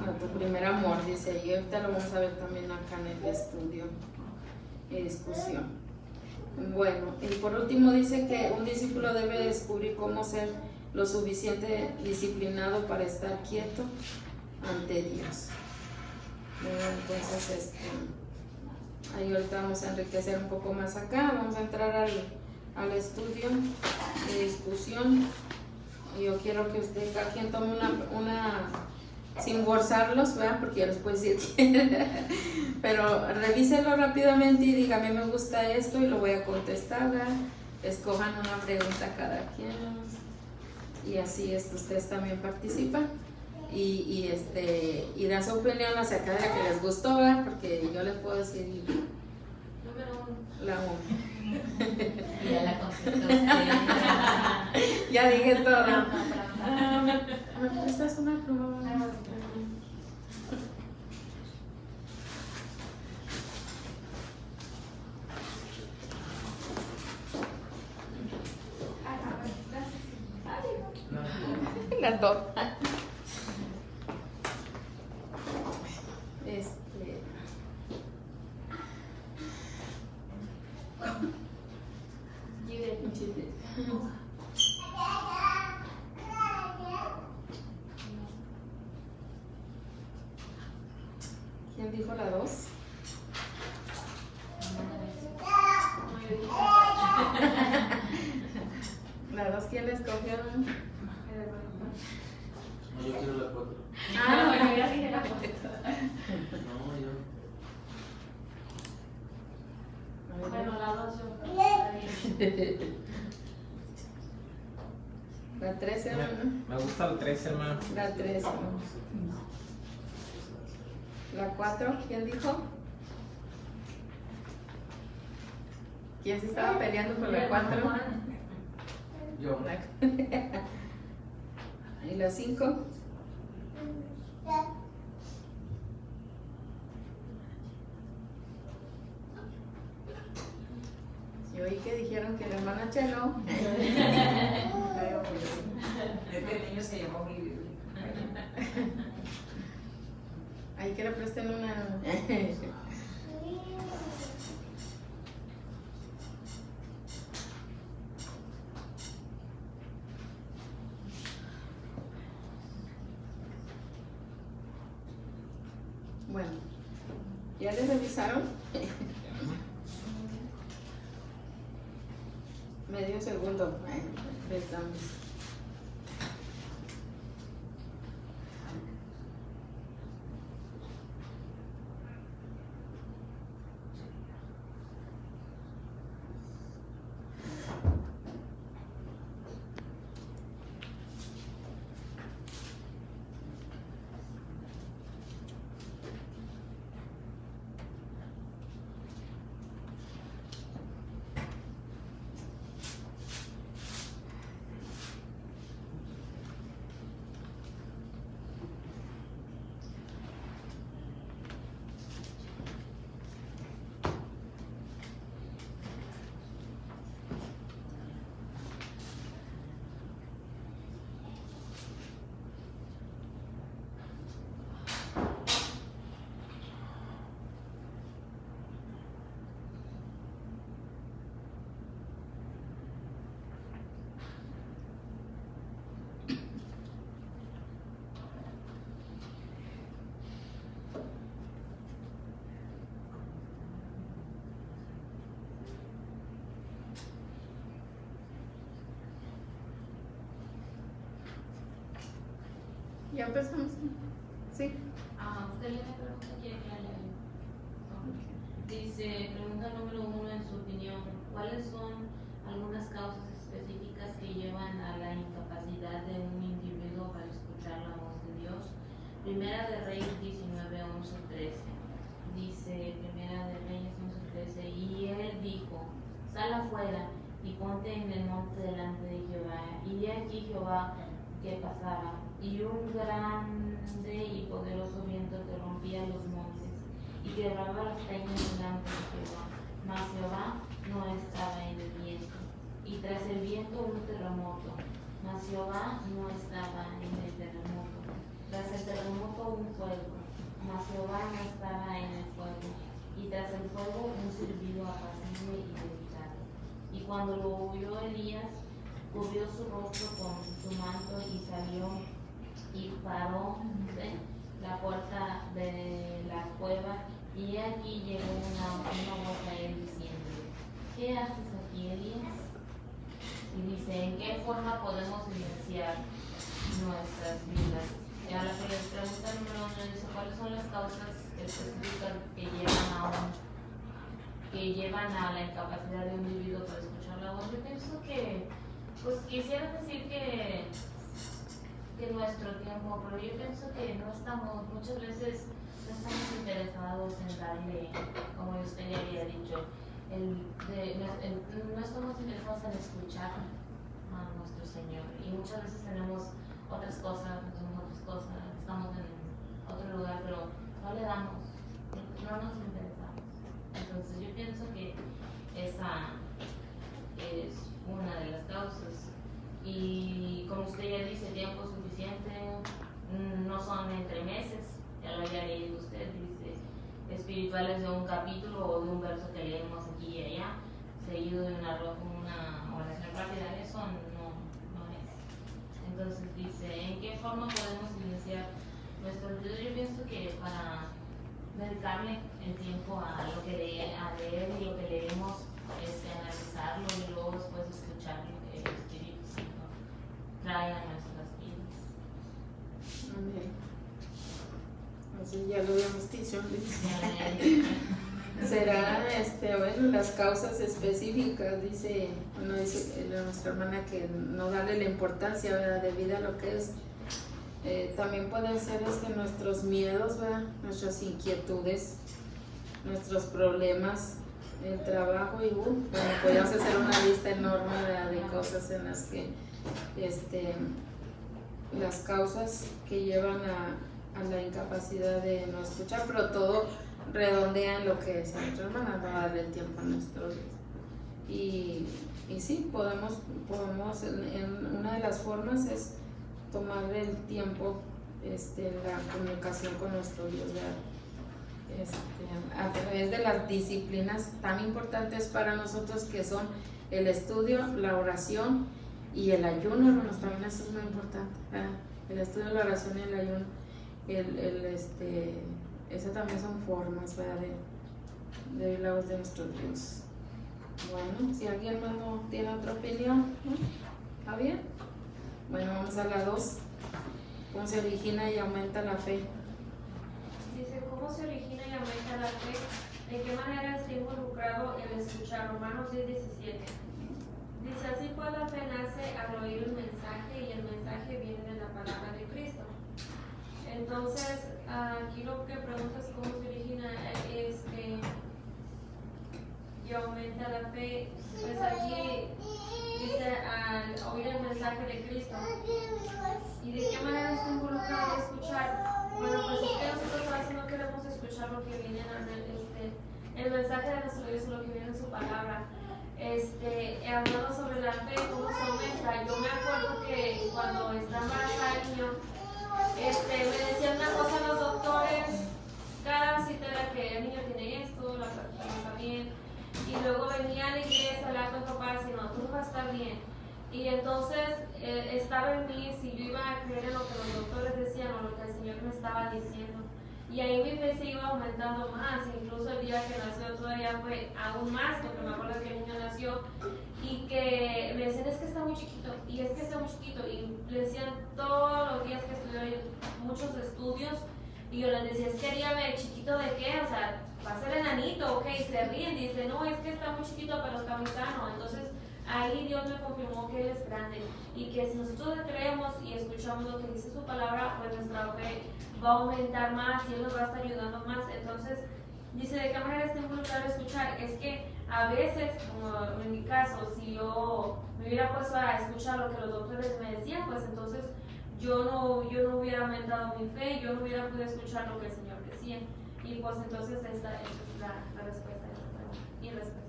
a tu primer amor, dice, y ahorita lo vamos a ver también acá en el estudio y discusión. Bueno, y por último dice que un discípulo debe descubrir cómo ser lo suficiente disciplinado para estar quieto ante Dios. Entonces, ahí ahorita vamos a enriquecer un poco más acá, vamos a entrar al estudio de discusión. Yo quiero que usted, cada quien tome una sin forzarlos, ¿verdad? Porque ya les puedo decir pero revíselo rápidamente y diga, a mí me gusta esto y lo voy a contestar, ¿verdad? Escojan una pregunta cada quien y así ustedes también participan y dan su opinión acerca de la que les gustó, ¿verdad? Porque yo les puedo decir Número 1. la 1. Ya la contestó usted. Ya dije todo. ¿Me prestas una pluma? Las dos. ¿Quién dijo la 2? ¿La 2 quién escogió? No, yo quiero la 4. Ah, bueno, ya dije la 4. No, yo. Bueno, la 2 yo. La 3, hermano. Me gusta el 3, hermano. La 3, hermano. La 4, ¿quién dijo? ¿Quién se estaba peleando por la 4? Yo. ¿Y la 5? Y oí que dijeron que la hermana Chelo. Este niño se llamó mi bebé. Ahí que le presten una. Bueno, ¿ya les revisaron? Medio segundo. Estamos. Ya empezamos. Sí. Usted le pregunta, quiere que la lea yo. Dice, pregunta número 1 en su opinión, ¿cuáles son algunas causas específicas que llevan a la incapacidad de un individuo para escuchar la voz de Dios? Primera de Reyes 19, 11, 13. Dice, Primera de Reyes 11, 13, y él dijo, sal afuera y ponte en el monte delante de Jehová. Y de aquí Jehová que pasaba, y un grande y poderoso viento que rompía los montes y quebraba las peñas delante de Jehová. Mas Jehová no estaba en el viento. Y tras el viento un terremoto. Mas Jehová no estaba en el terremoto. Tras el terremoto un fuego. Mas Jehová no estaba en el fuego. Y tras el fuego un silbido apacible y delicado. Y cuando lo oyó Elías, cubrió su rostro con su manto y salió y paró la puerta de la cueva, y aquí llegó una voz a él diciendo, ¿qué haces aquí, Elías? Y dice, ¿en qué forma podemos evidenciar nuestras vidas? Y a la que les pregunta número 1, dice, ¿cuáles son las causas específicas que llevan a la incapacidad de un individuo para escuchar la voz? Yo pienso que pues quisiera decir que nuestro tiempo, pero yo pienso que muchas veces no estamos interesados en darle, como usted ya había dicho, no estamos interesados en escuchar a nuestro Señor, y muchas veces tenemos otras cosas, estamos en otro lugar, pero no le damos, no nos interesamos. Entonces yo pienso que esa es una de las causas, y como usted ya dice, tiempo suficiente suficiente, no son entre meses, ya lo había leído usted, dice espirituales de un capítulo o de un verso que leemos aquí y allá, seguido de una oración rápida, eso no es. Entonces dice, ¿en qué forma podemos iniciar nuestro estudio? Yo pienso que para dedicarle el tiempo a lo que a leer y lo que leemos, analizarlo y luego después escuchar lo que el Espíritu Santo trae a nuestras vidas. Amén. Así ya lo habíamos dicho. Será bueno, las causas específicas, dice nuestra hermana, que no darle la importancia, ¿verdad?, debida a lo que es. También pueden ser nuestros miedos, ¿verdad?, nuestras inquietudes, nuestros problemas, el trabajo y bueno, podemos hacer una lista enorme, ¿verdad?, de cosas en las que las causas que llevan a la incapacidad de no escuchar, pero todo redondea en lo que es nuestra hermana, no darle el tiempo a nuestros y sí, podemos en una de las formas es tomar el tiempo en la comunicación con nuestro Dios, a través de las disciplinas tan importantes para nosotros, que son el estudio, la oración y el ayuno, hermanos. También eso es muy importante, ¿verdad? El estudio, la oración y el ayuno, eso también son formas, ¿verdad?, de oír la voz de nuestro Dios. Bueno, si alguien más no tiene otra opinión, ¿no? ¿Está bien? Bueno, vamos a la 2. ¿Cómo se origina y aumenta la fe? Dice, ¿cómo se origina y aumenta la fe? ¿De qué manera está involucrado el escuchar? Romanos 10:17. Dice, así pues la fe nace al oír el mensaje y el mensaje viene de la palabra de Cristo. Entonces, aquí lo que pregunta es cómo se origina y aumenta la fe. Pues aquí dice al oír el mensaje de Cristo. ¿Y de qué manera está involucrado escuchar? Bueno, pues es que nosotros a veces no queremos escuchar lo que viene en el mensaje de nuestro Dios, lo que viene en su palabra. Hablando sobre la fe, cómo se aumenta. Yo me acuerdo que cuando estaba embarazada el niño, me decían una cosa los doctores, cada cita era que el niño tiene esto, la práctica no está bien, y luego venía a la iglesia, hablaba con papá, y no, todo va a estar bien. Y entonces estaba en mí si yo iba a creer en lo que los doctores decían o lo que el Señor me estaba diciendo. Y ahí mi fe se iba aumentando más, incluso el día que nació todavía fue aún más, porque me acuerdo que el niño nació y que me decían, es que está muy chiquito, y es que está muy chiquito, y le decían todos los días que estudió muchos estudios, y yo les decía, es que dígame, ¿chiquito de qué? O sea, va a ser enanito, ok, se ríen, dice, no, es que está muy chiquito, pero está muy sano. Entonces ahí Dios me confirmó que Él es grande, y que si nosotros creemos y escuchamos lo que dice su palabra, pues nuestra fe va a aumentar más y Él nos va a estar ayudando más. Entonces dice, ¿de qué manera está involucrado escuchar? Es que a veces, como en mi caso, si yo me hubiera puesto a escuchar lo que los doctores me decían, pues entonces yo no hubiera aumentado mi fe, yo no hubiera podido escuchar lo que el Señor decía. Y pues entonces esa es la respuesta a esa pregunta. Mi respuesta.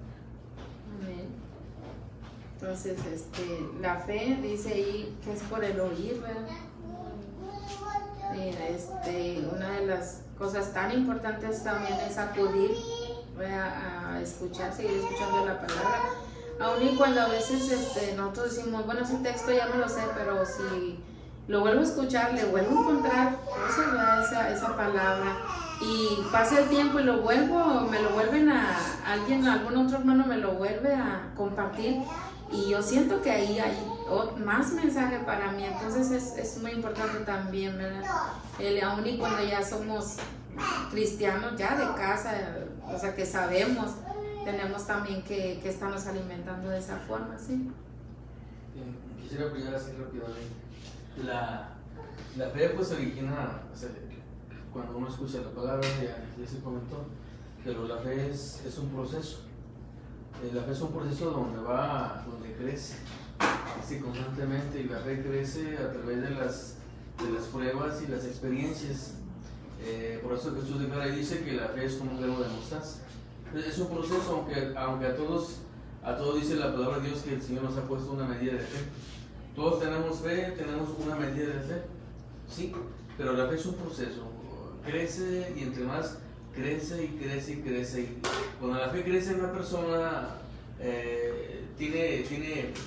Amén. Entonces, la fe dice ahí que es por el oír, ¿verdad? Una de las cosas tan importantes también es acudir, ¿verdad?, a escuchar, seguir escuchando la palabra. Aún y cuando a veces nosotros decimos, bueno, ese texto ya me lo sé, pero si lo vuelvo a escuchar, le vuelvo a encontrar cosas, ¿verdad?, esa palabra. Y pasa el tiempo y me lo vuelven algún otro hermano me lo vuelve a compartir. Y yo siento que ahí hay más mensaje para mí, entonces es muy importante también, ¿verdad? Aún y cuando ya somos cristianos, ya de casa, o sea que sabemos, tenemos también que estarnos alimentando de esa forma, ¿sí? Quisiera apoyar así rápidamente. La fe pues se origina, o sea, cuando uno escucha la palabra, ya se comentó, pero la fe es un proceso. La fe es un proceso donde crece así constantemente, y la fe crece a través de las pruebas y las experiencias. Por eso Jesús de Cara dice que la fe es como un grano de mostaza. Es un proceso, aunque a todos dice la palabra de Dios que el Señor nos ha puesto una medida de fe. Todos tenemos fe, tenemos una medida de fe. Sí, pero la fe es un proceso. Crece y entre más crece y crece y crece. Y cuando la fe crece en una persona,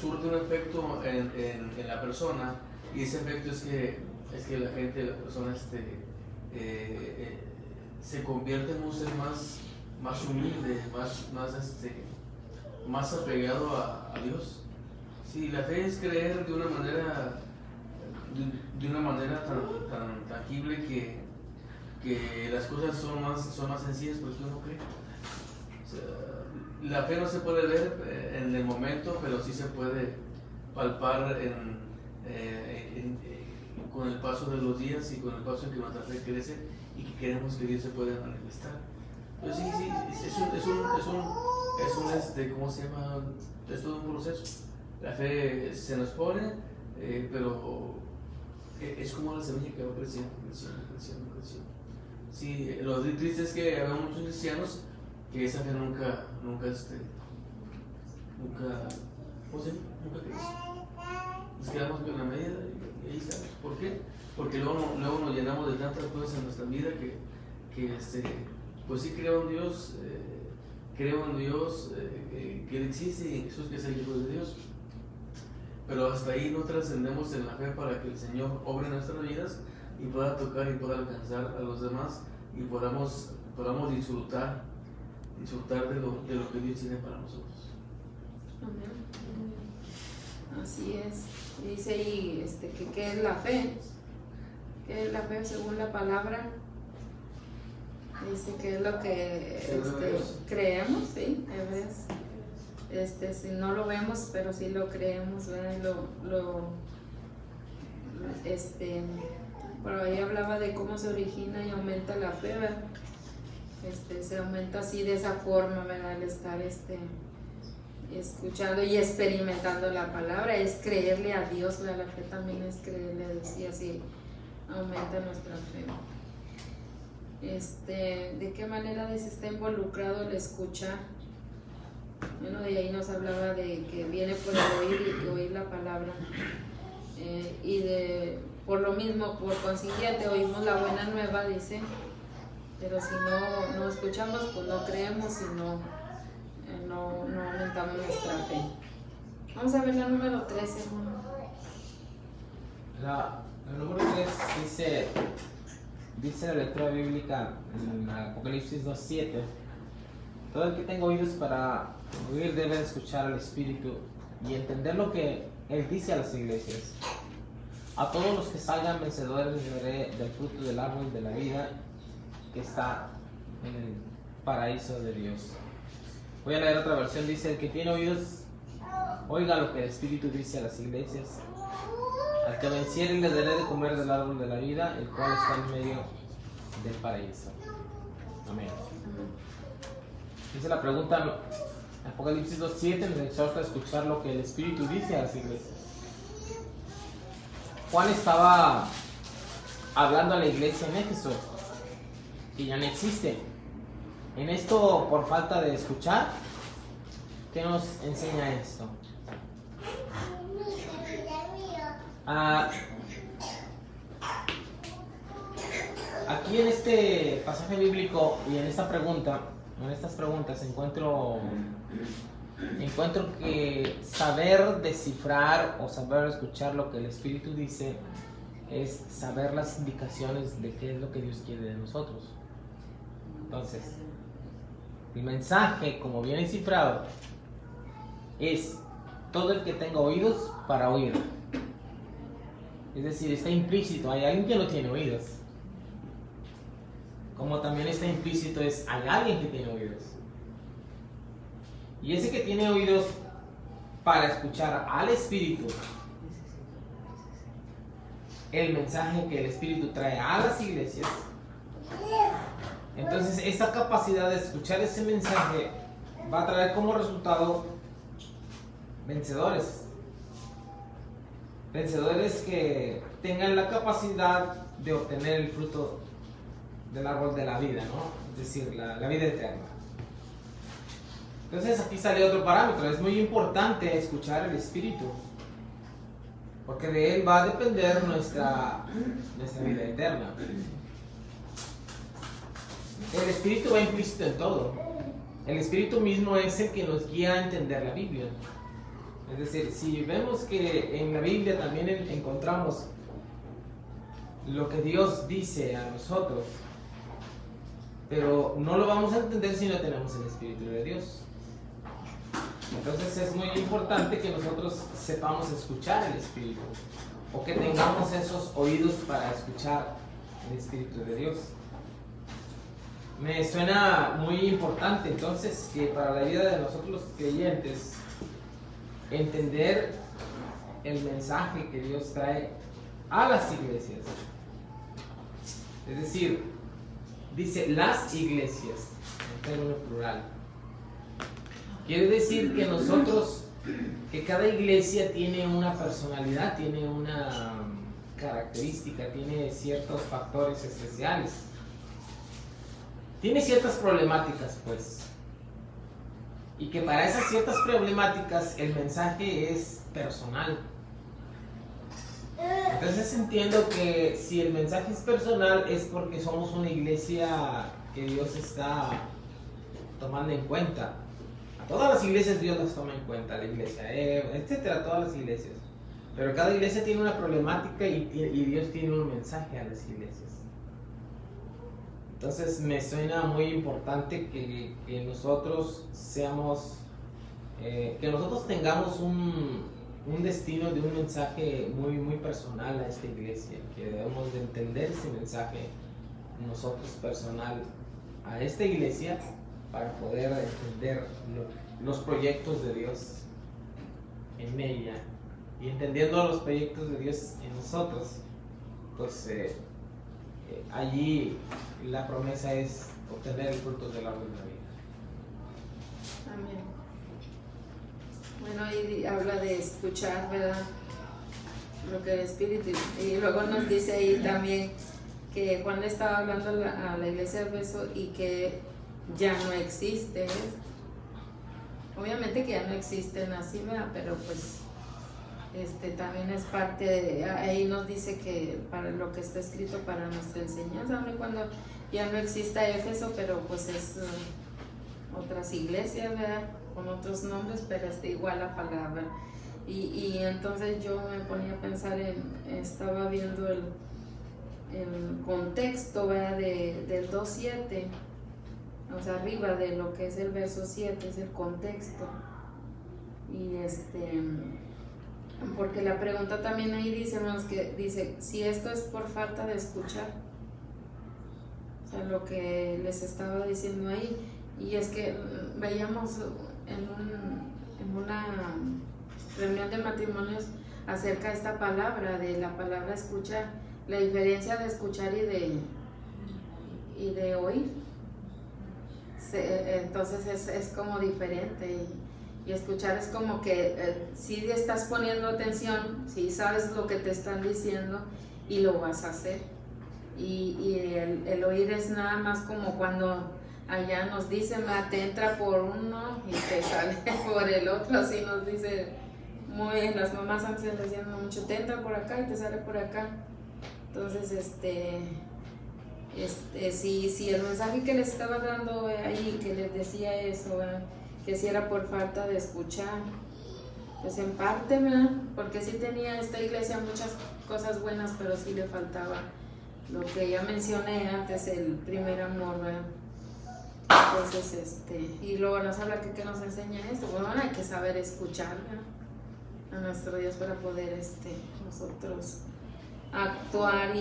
surte un efecto en la persona, y ese efecto es que la gente, la persona se convierte en un ser más humilde, más apegado a Dios. Sí, la fe es creer de una manera tan tangible que las cosas son más sencillas porque uno cree. O sea, la fe no se puede ver en el momento, pero sí se puede palpar con el paso de los días y con el paso en que nuestra fe crece y que queremos que Dios se pueda manifestar. Pues sí, ¿cómo se llama? Es todo un proceso. La fe se nos pone, pero es como la semilla que va creciendo. Sí, lo triste es que hay muchos cristianos que esa fe nunca crece. Nos quedamos con la medida y ahí estamos. ¿Por qué? Porque luego nos llenamos de tantas cosas en nuestra vida que pues sí creo en Dios, que Él existe y en Jesús que es el Hijo de Dios. Pero hasta ahí no trascendemos en la fe para que el Señor obre en nuestras vidas y pueda tocar y pueda alcanzar a los demás y podamos disfrutar de lo que Dios tiene para nosotros. Amén. Así es. Dice ahí ¿qué es la fe? ¿Qué es la fe según la palabra? Dice que es lo que creemos, ¿sí? Si no lo vemos, pero sí lo creemos, ¿verdad? Por ahí hablaba de cómo se origina y aumenta la fe, ¿verdad? Se aumenta así de esa forma, ¿verdad? El estar escuchando y experimentando la palabra, es creerle a Dios, ¿verdad? La fe también es creerle a Dios y así aumenta nuestra fe. ¿De qué manera está involucrado el escuchar? Bueno, de ahí nos hablaba de que viene por el oír y oír la palabra. Por lo mismo, por consiguiente, oímos la buena nueva, dice, pero si no escuchamos, pues no creemos y no aumentamos nuestra fe. Vamos a ver la número 13, hermano. La número 3 dice la lectura bíblica en Apocalipsis 2:7. Todo el que tenga oídos para oír debe escuchar al Espíritu y entender lo que Él dice a las iglesias. A todos los que salgan vencedores les daré del fruto del árbol de la vida que está en el paraíso de Dios. Voy a leer otra versión. Dice: el que tiene oídos, oiga lo que el Espíritu dice a las iglesias. Al que venciere le daré de comer del árbol de la vida, el cual está en medio del paraíso. Amén. Dice la pregunta, Apocalipsis 2:7 nos exhorta a escuchar lo que el Espíritu dice a las iglesias. Juan estaba hablando a la iglesia en Éfeso, que ya no existe. En esto, por falta de escuchar, ¿qué nos enseña esto? Aquí en este pasaje bíblico y en estas preguntas encuentro que saber descifrar o saber escuchar lo que el Espíritu dice es saber las indicaciones de qué es lo que Dios quiere de nosotros. Entonces, el mensaje, como viene cifrado, es todo el que tenga oídos para oír. Es decir, está implícito, hay alguien que no tiene oídos. Como también está implícito hay alguien que tiene oídos. Y ese que tiene oídos para escuchar al Espíritu, el mensaje que el Espíritu trae a las iglesias, entonces esa capacidad de escuchar ese mensaje va a traer como resultado vencedores que tengan la capacidad de obtener el fruto del árbol de la vida, ¿no? Es decir, la vida eterna. Entonces aquí sale otro parámetro. Es muy importante escuchar el Espíritu. porque de Él va a depender nuestra vida eterna. El Espíritu va implícito en todo. El Espíritu mismo es el que nos guía a entender la Biblia. Es decir, si vemos que en la Biblia también encontramos lo que Dios dice a nosotros, pero no lo vamos a entender si no tenemos el Espíritu de Dios. Entonces es muy importante que nosotros sepamos escuchar el Espíritu, o que tengamos esos oídos para escuchar el Espíritu de Dios. Me suena muy importante entonces que para la vida de nosotros los creyentes, entender el mensaje que Dios trae a las iglesias. Es decir, dice las iglesias, en término plural. Quiere decir que nosotros, que cada iglesia tiene una personalidad, tiene una característica, tiene ciertos factores especiales. Tiene ciertas problemáticas, pues. Y que para esas ciertas problemáticas el mensaje es personal. Entonces entiendo que si el mensaje es personal es porque somos una iglesia que Dios está tomando en cuenta. A todas las iglesias Dios las toma en cuenta, la iglesia, etcétera, todas las iglesias. Pero cada iglesia tiene una problemática y Dios tiene un mensaje a las iglesias. Entonces me suena muy importante que nosotros seamos, que nosotros tengamos un destino de un mensaje muy, muy personal a esta iglesia, que debemos de entender ese mensaje nosotros personal a esta iglesia para poder entender los proyectos de Dios en ella, y entendiendo los proyectos de Dios en nosotros, pues allí la promesa es obtener el fruto del árbol de la vida. Amén. Bueno, ahí habla de escuchar, ¿verdad? Lo que el Espíritu. Y luego nos dice ahí también que Juan le estaba hablando a la iglesia de Éfeso y que ya no existe. Obviamente que ya no existen así, ¿verdad? Pero pues también es parte de, ahí nos dice que para lo que está escrito para nuestra enseñanza, aun cuando ya no exista Éfeso, pero pues es otras iglesias, ¿verdad? Con otros nombres, pero igual la palabra. Y entonces yo me ponía a pensar estaba viendo el contexto, ¿verdad? Del 2.7, o sea, arriba de lo que es el verso 7, es el contexto. Y porque la pregunta también ahí dice si esto es por falta de escuchar, o sea, lo que les estaba diciendo ahí. Y es que veíamos en una reunión de matrimonios acerca de esta palabra, de la palabra escuchar, la diferencia de escuchar y de oír. Entonces es como diferente. Y escuchar es como que si estás poniendo atención, si sabes lo que te están diciendo y lo vas a hacer. Y el oír es nada más como cuando allá nos dicen, te entra por uno y te sale por el otro, así nos dice, las mamás antes decían mucho, te entra por acá y te sale por acá. Entonces, si el mensaje que les estaba dando ahí, que les decía eso, que si era por falta de escuchar, pues en parte, ¿verdad? Porque sí tenía esta iglesia muchas cosas buenas, pero sí le faltaba lo que ya mencioné antes, el primer amor, ¿verdad? Entonces, y luego nos habla que nos enseña esto. Bueno, hay que saber escuchar, ¿verdad? A nuestro Dios para poder nosotros actuar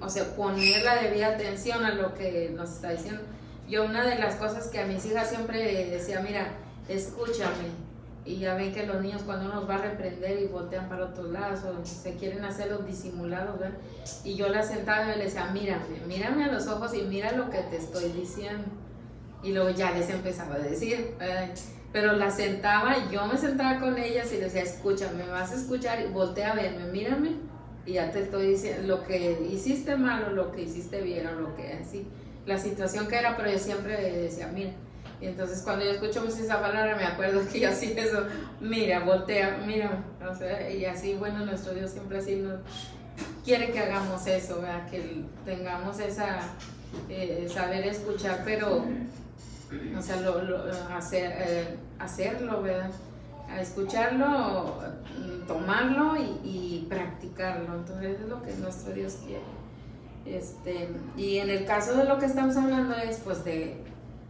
o sea, poner la debida atención a lo que nos está diciendo. Yo una de las cosas que a mis hijas siempre decía, mira, escúchame. Y ya ven que los niños cuando nos va a reprender y voltean para otros lados o se quieren hacer los disimulados, ¿verdad? Y yo la sentaba y le decía, mírame a los ojos y mira lo que te estoy diciendo. Y luego ya les empezaba a decir, pero la sentaba, yo me sentaba con ellas y les decía, escúchame, me vas a escuchar y voltea a verme, mírame y ya te estoy diciendo lo que hiciste mal o lo que hiciste bien o lo que así, la situación que era, pero yo siempre decía, mira. Y entonces cuando yo escucho esa palabra me acuerdo que yo hacía eso, mira, voltea, mira, o sea, y así, bueno, nuestro Dios siempre así nos quiere que hagamos eso, ¿verdad? Que tengamos esa, saber escuchar, pero, o sea, hacerlo, ¿verdad? A escucharlo, tomarlo y practicarlo, entonces es lo que nuestro Dios quiere. Y en el caso de lo que estamos hablando es pues de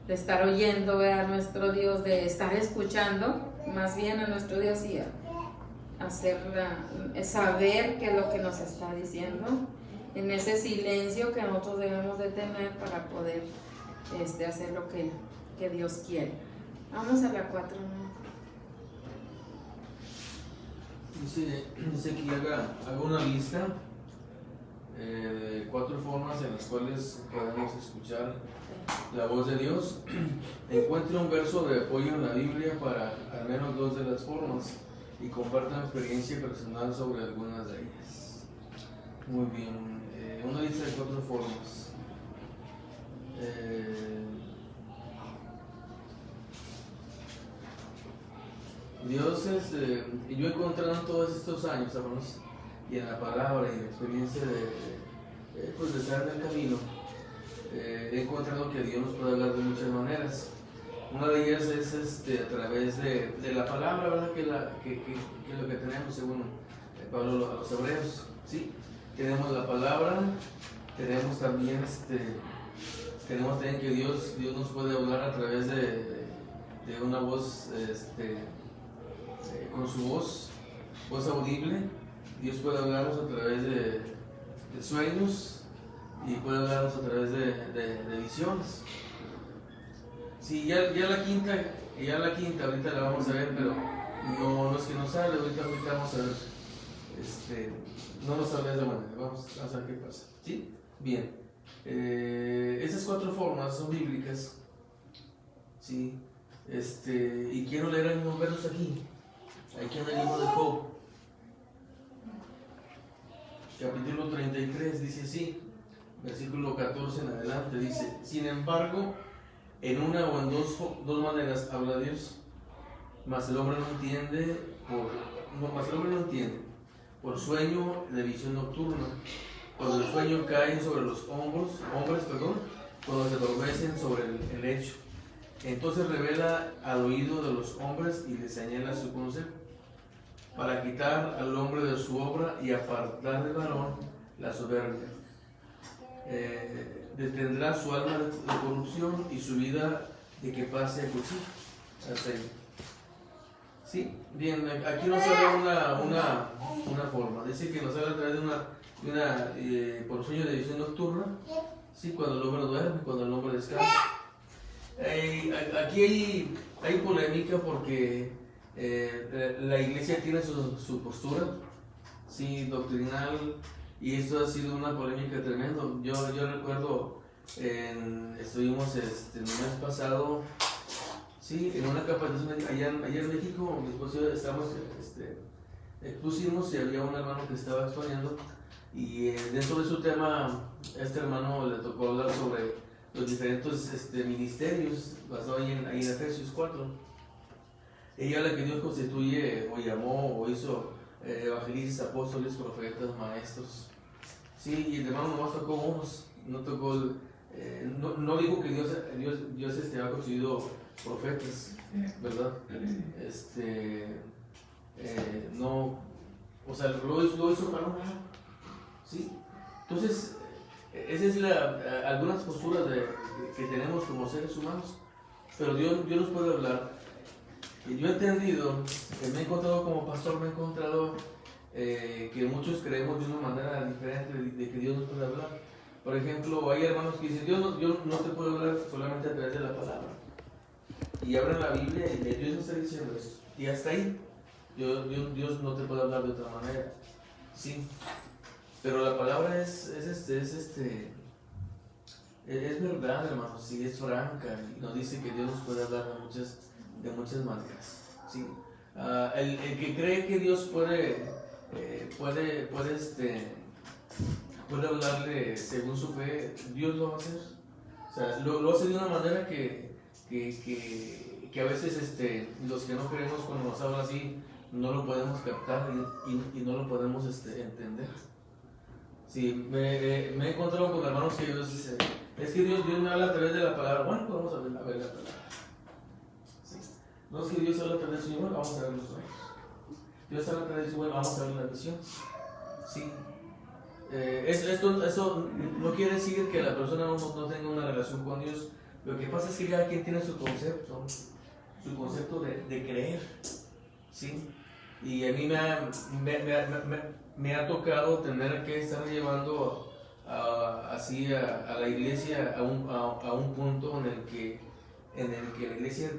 estar oyendo, ¿verdad? A nuestro Dios, de estar escuchando más bien a nuestro Dios y saber qué es lo que nos está diciendo en ese silencio que nosotros debemos de tener para poder hacer lo que Dios quiere. Vamos a la 4, ¿no? Dice que haga una lista de 4 formas en las cuales podemos escuchar la voz de Dios. Encuentre un verso de apoyo en la Biblia para al menos 2 de las formas y comparta una experiencia personal sobre algunas de ellas. Muy bien, una lista de 4 formas. Dios yo he encontrado en todos estos años, hermanos, y en la palabra y en la experiencia de estar en el camino, he encontrado que Dios nos puede hablar de muchas maneras. Una de ellas es a través de la palabra, ¿verdad? Que es lo que tenemos según Pablo a los hebreos, ¿sí? Tenemos la palabra, tenemos también que Dios nos puede hablar a través de una voz, con su voz audible. Dios puede hablarnos a través de sueños y puede hablarnos a través de visiones. Sí, ya la quinta, ahorita la vamos a ver, pero no es que nos hable, ahorita vamos a ver, no nos hable de esa manera, vamos a ver qué pasa, ¿sí? Bien, esas 4 formas son bíblicas, ¿sí? Y quiero leer algunos versos aquí en el libro de Job, capítulo 33, dice así, versículo 14 en adelante, dice: sin embargo, en una o en dos maneras habla Dios, mas el hombre no entiende por sueño de visión nocturna, cuando el sueño cae sobre los hombres, cuando se adormecen sobre el lecho. Entonces revela al oído de los hombres y les señala su consejo, para quitar al hombre de su obra y apartar del varón la soberbia. Detendrá su alma de corrupción y su vida de que pase a cuchillo. Hasta ahí. Sí, bien, aquí nos habla una forma. Dice que nos habla a través de por sueño de visión nocturna, sí, cuando el hombre duerme, cuando el hombre descansa. Aquí hay polémica porque la iglesia tiene su postura, sí, doctrinal, y esto ha sido una polémica tremenda. Yo recuerdo, estuvimos el mes pasado, sí, en una capacitación allá en México. Mi esposo y yo expusimos y había un hermano que estaba exponiendo, y dentro de su tema, este hermano le tocó hablar sobre los diferentes ministerios, basado ahí en Efesios 4. Ella la que Dios constituye o llamó o hizo evangelistas, apóstoles, profetas, maestros. Sí, y el hermano nomás tocó unos, no tocó, no dijo que Dios había constituido profetas, ¿verdad? No, o sea, lo hizo para un lado, ¿sí? Entonces, esa es algunas posturas que tenemos como seres humanos, pero Dios nos puede hablar. Y yo he entendido, me he encontrado como pastor, que muchos creemos de una manera diferente de que Dios nos puede hablar. Por ejemplo, hay hermanos que dicen: Dios no te puede hablar solamente a través de la palabra. Y abren la Biblia y Dios nos está diciendo esto. Y hasta ahí, Dios no te puede hablar de otra manera. Sí. Pero la palabra es verdad, hermanos, sí, es franca, y nos dice que Dios nos puede hablar de muchas maneras, ¿sí? El que cree que Dios puede hablarle según su fe, Dios lo va a hacer. O sea, lo hace de una manera que que a veces los que no creemos cuando nos hablan así no lo podemos captar y no lo podemos entender. Sí, me he encontrado con hermanos que Dios dice, es que Dios me habla a través de la palabra. Bueno, pues vamos a ver la palabra. Sí. No es que Dios habla a través de su bueno, vamos a ver los sueños. Dios habla a través de su bueno, vamos a ver la visión. Sí. Eso no quiere decir que la persona no tenga una relación con Dios. Lo que pasa es que cada quien tiene su concepto de creer. ¿Sí? Y a mí me ha tocado tener que estar llevando así a la iglesia a un punto en el que la iglesia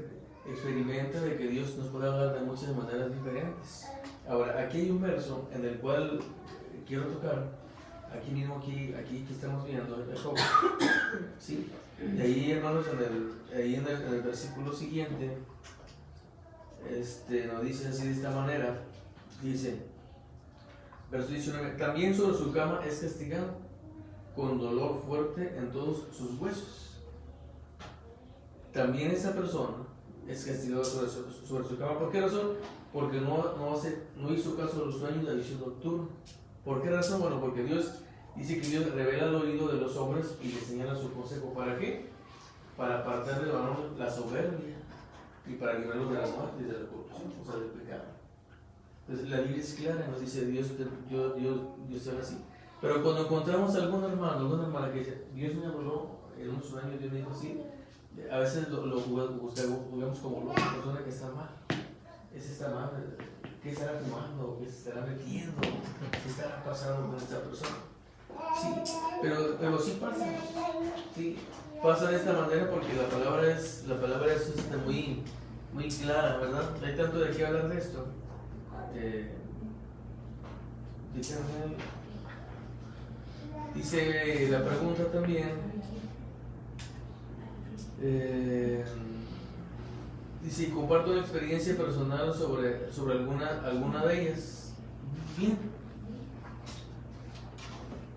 experimenta de que Dios nos puede hablar de muchas maneras diferentes. Ahora, aquí hay un verso en el cual quiero tocar, aquí mismo, aquí que estamos viendo, de Job. ¿Sí? Y ahí, hermanos, en el versículo siguiente, nos dice así de esta manera, dice, verso 19, también sobre su cama es castigado, con dolor fuerte en todos sus huesos. También esa persona es castigada sobre su cama. ¿Por qué razón? Porque no hizo caso de los sueños de la visión nocturna. ¿Por qué razón? Bueno, porque Dios dice que Dios revela el oído de los hombres y les señala su consejo. ¿Para qué? Para apartar del varón la soberbia y para librarlo de la muerte y de la corrupción, o sea, del pecado. Entonces la Biblia es clara, nos dice Dios sabe así. Pero cuando encontramos a algún hermano, alguna hermana que dice, Dios me habló en un sueño, Dios me dijo así, a veces lo juzgamos como una persona que está mal. Ese está mal, ¿qué estará fumando? ¿Qué se estará metiendo? ¿Qué estará pasando con esta persona? Sí, pero sí pasa. Sí, pasa de esta manera porque la palabra es muy, muy clara, ¿verdad? Hay tanto de qué hablar de esto. Dice la pregunta también, dice, comparto una experiencia personal sobre alguna de ellas. Bien.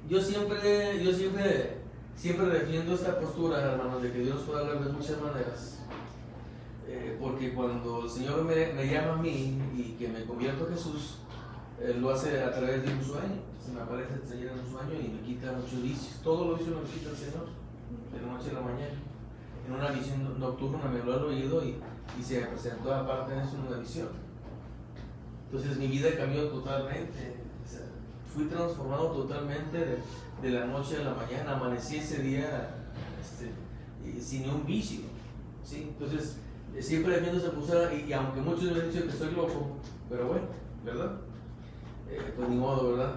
Yo siempre defiendo esta postura, hermanos, de que Dios puede hablar de muchas maneras. Porque cuando el Señor me llama a mí y que me convierto a Jesús, lo hace a través de un sueño. Se me aparece el Señor en un sueño y me quita muchos vicios. Todo lo vicio me lo quita el Señor, de la noche a la mañana. En una visión nocturna me habló al oído y se me presentó aparte de eso en una visión. Entonces mi vida cambió totalmente. O sea, fui transformado totalmente de la noche a la mañana. Amanecí ese día sin un vicio. ¿Sí? Entonces siempre defiendo esa postura y aunque muchos me han dicho que estoy loco, pero bueno, ¿verdad? Pues ni modo, ¿verdad?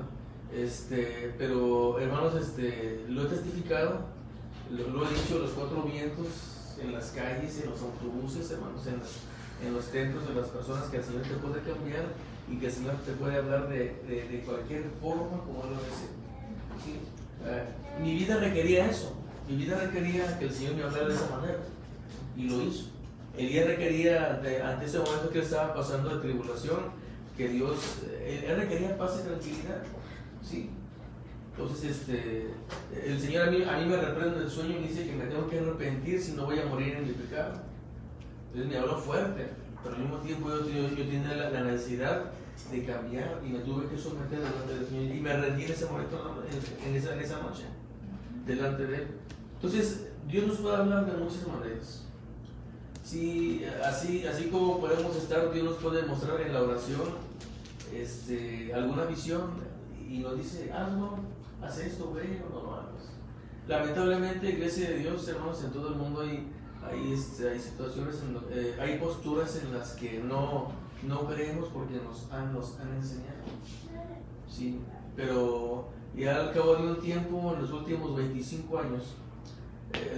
Pero hermanos, lo he testificado, lo he dicho a los cuatro vientos, en las calles, en los autobuses, hermanos, en los templos de las personas, que el Señor te puede cambiar y que el Señor te puede hablar de cualquier forma como Él lo desea. ¿Sí? Mi vida requería eso, mi vida requería que el Señor me hablara de esa manera y lo hizo. Elías requería, ante ese momento que él estaba pasando de tribulación, que Dios, él requería paz y tranquilidad. ¿Sí? Entonces, el Señor a mí me reprende el sueño y me dice que me tengo que arrepentir si no voy a morir en mi pecado. Entonces me habló fuerte, pero al mismo tiempo yo tenía la necesidad de cambiar y me tuve que someter delante del Señor y me rendí en ese momento, en esa noche, delante de Él. Entonces, Dios nos puede hablar de muchas maneras. Sí, así como podemos estar, Dios nos puede mostrar en la oración alguna visión y nos dice, hazlo, haz esto, ve o no lo hagas. Lamentablemente, Iglesia de Dios, hermanos, en todo el mundo hay situaciones, hay posturas en las que no creemos porque nos han enseñado. Sí, pero ya al cabo de un tiempo, en los últimos 25 años,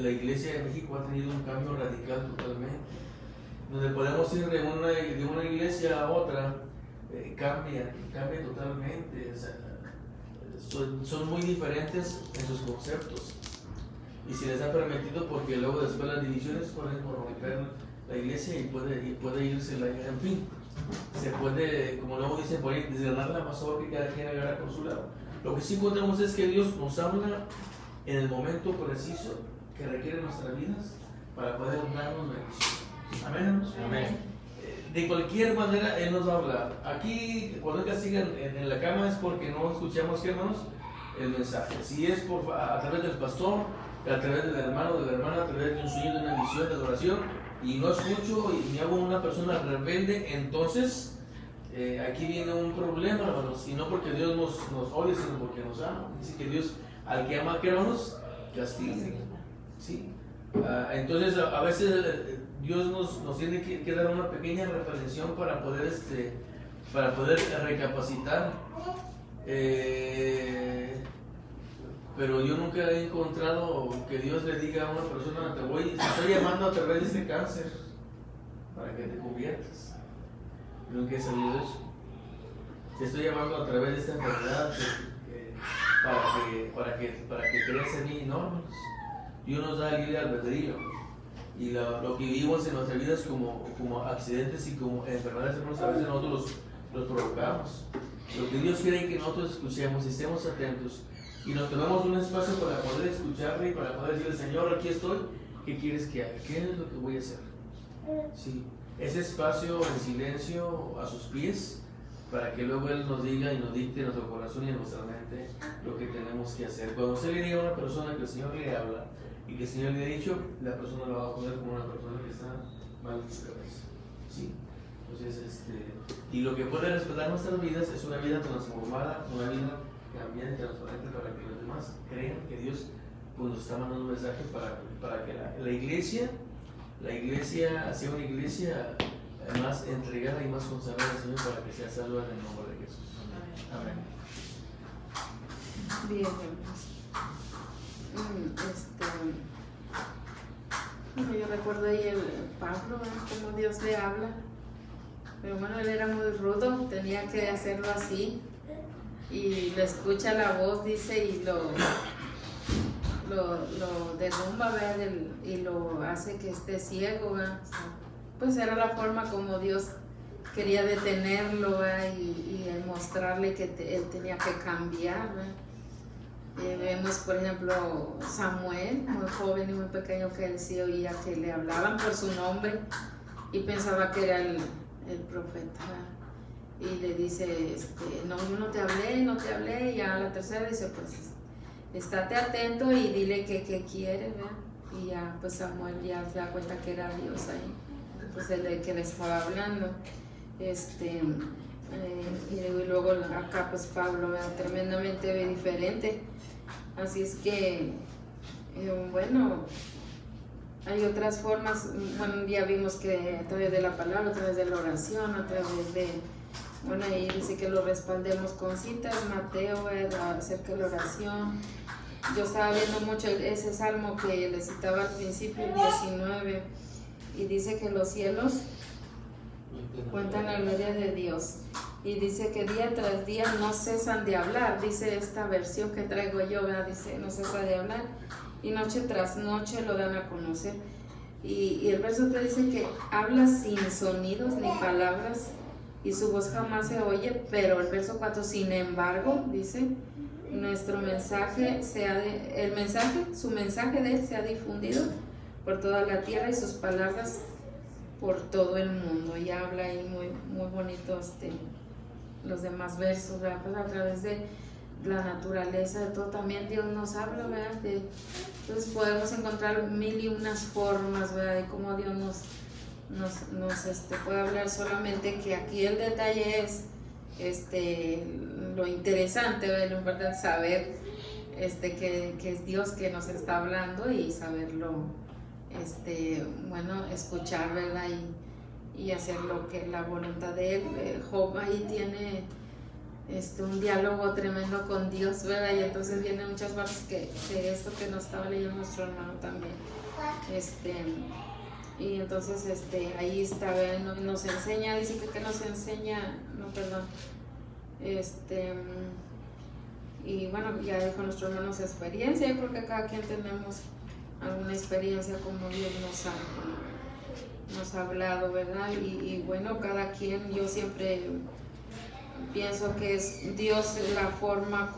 la Iglesia de México ha tenido un cambio radical totalmente. Donde podemos ir de una iglesia a otra, cambia totalmente. O sea, son muy diferentes en sus conceptos. Y si les ha permitido, porque luego después las divisiones pueden corromper la iglesia y puede irse en fin. Se puede, como luego dicen por ahí, desgranar la mazorca y cada quien agarra por su lado. Lo que sí encontramos es que Dios nos habla en el momento preciso que requieren nuestras vidas para poder darnos bendición. Amén, hermanos. Amén. De cualquier manera Él nos va a hablar. Aquí, cuando castigan en la cama es porque no escuchamos, ¿qué, hermanos? El mensaje. Si es a través del pastor, a través del hermano, de la hermana, a través de un sueño, de una visión, de adoración, y no escucho y me hago una persona rebelde, entonces aquí viene un problema, hermanos. Y no porque Dios nos odie, sino porque nos ama. Dice que Dios, al que ama, ¿qué, hermanos? Castiga. ¿Sí? Entonces, a veces Dios nos tiene que dar una pequeña reprensión para poder recapacitar. Pero yo nunca he encontrado que Dios le diga a una persona: te estoy llamando a través de este cáncer para que te conviertas. Nunca he sabido eso. Te estoy llamando a través de esta enfermedad para que creas en mí. No, hermanos. Dios nos da libre albedrío. Y lo que vivimos en nuestras vidas como accidentes y como enfermedades, hermanos, a veces nosotros los provocamos. Lo que Dios quiere es que nosotros escuchemos y estemos atentos y nos tomemos un espacio para poder escucharle y para poder decirle: Señor, aquí estoy, ¿qué quieres que haga? ¿Qué es lo que voy a hacer? Sí, ese espacio en silencio a sus pies, para que luego Él nos diga y nos dicte en nuestro corazón y en nuestra mente lo que tenemos que hacer. Cuando usted le diga a una persona que el Señor le habla y que el Señor le ha dicho, la persona lo va a poner como una persona que está mal de su cabeza. ¿Sí? Entonces, y lo que puede respetar nuestras vidas es una vida transformada, una vida cambiante, transparente, para que los demás crean que Dios pues, nos está mandando un mensaje para que la iglesia sea una iglesia más entregada y más consagrada al Señor, para que sea salva en el nombre de Jesús. Amén. Bien, hermanos. Yo recuerdo ahí el Pablo, cómo Dios le habla. Pero bueno, él era muy rudo, tenía que hacerlo así. Y le escucha la voz, dice, y lo derrumba, ¿verdad? Y lo hace que esté ciego, ¿verdad? Pues era la forma como Dios quería detenerlo, ¿verdad? Y mostrarle que él tenía que cambiar, ¿verdad? Vemos, por ejemplo, Samuel, muy joven y muy pequeño, que él sí oía que le hablaban por su nombre y pensaba que era el profeta, ¿verdad? Y le dice, no, yo no te hablé, y a la tercera dice, pues, estate atento y dile que quiere, ¿verdad? Y ya, pues Samuel ya se da cuenta que era Dios ahí, pues el que le estaba hablando, y luego acá, pues Pablo, ¿verdad? Tremendamente diferente, así es que, bueno, hay otras formas. Bueno, ya vimos que a través de la palabra, a través de la oración, a través de, bueno, ahí dice que lo respaldemos con citas, Mateo, acerca de la oración. Yo estaba viendo mucho ese salmo que le citaba al principio, el 19, y dice que los cielos cuentan la gloria de Dios. Y dice que día tras día no cesan de hablar, dice esta versión que traigo yo, ¿verdad? Dice, no cesa de hablar, y noche tras noche lo dan a conocer. Y el verso 3 dice que habla sin sonidos ni palabras, y su voz jamás se oye, pero el verso 4, sin embargo, dice, nuestro mensaje su mensaje de él se ha difundido por toda la tierra y sus palabras por todo el mundo. Y habla ahí muy, muy bonito los demás versos, ¿verdad? Pues a través de la naturaleza, de todo, también Dios nos habla, ¿verdad? Entonces podemos encontrar mil y unas formas, ¿verdad? De cómo Dios nos puede hablar, solamente que aquí el detalle es lo interesante, ¿verdad? Lo importante es saber que es Dios que nos está hablando, y saberlo, bueno, escuchar, ¿verdad? Y hacer lo que es la voluntad de él. Job ahí tiene un diálogo tremendo con Dios, ¿verdad? Y entonces vienen muchas partes que esto que nos estaba leyendo nuestro hermano también, y entonces ahí está, ¿verdad? Nos enseña, dice que nos enseña, no, perdón, y bueno, ya dijo nuestro hermano su experiencia. Yo creo que cada quien tenemos alguna experiencia como Dios nos ha hablado, ¿verdad? Y bueno, cada quien, yo siempre pienso que es Dios la forma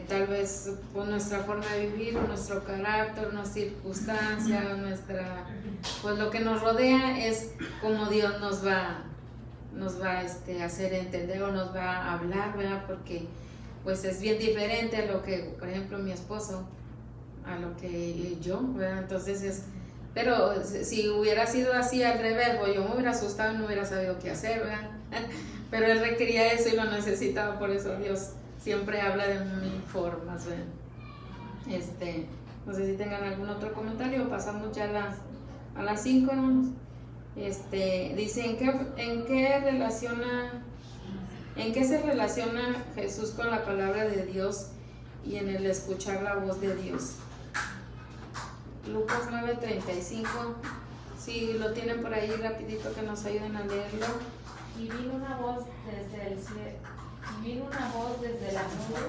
tal vez por nuestra forma de vivir, o nuestro carácter, nuestra circunstancia, pues lo que nos rodea es como Dios nos va a hacer entender o nos va a hablar, ¿verdad? Porque pues es bien diferente a lo que, por ejemplo, mi esposo, a lo que yo, ¿verdad? Entonces pero si hubiera sido así al revés, pues yo me hubiera asustado y no hubiera sabido qué hacer, ¿verdad? Pero él requería eso y lo necesitaba, por eso Dios siempre habla de mil formas, ¿verdad? No sé si tengan algún otro comentario, pasamos ya a las 5, hermanos. Dice, ¿en qué se relaciona Jesús con la palabra de Dios y en el escuchar la voz de Dios? Lucas 9:35, si lo tienen por ahí rapidito que nos ayuden a leerlo. Y vino una voz desde la nube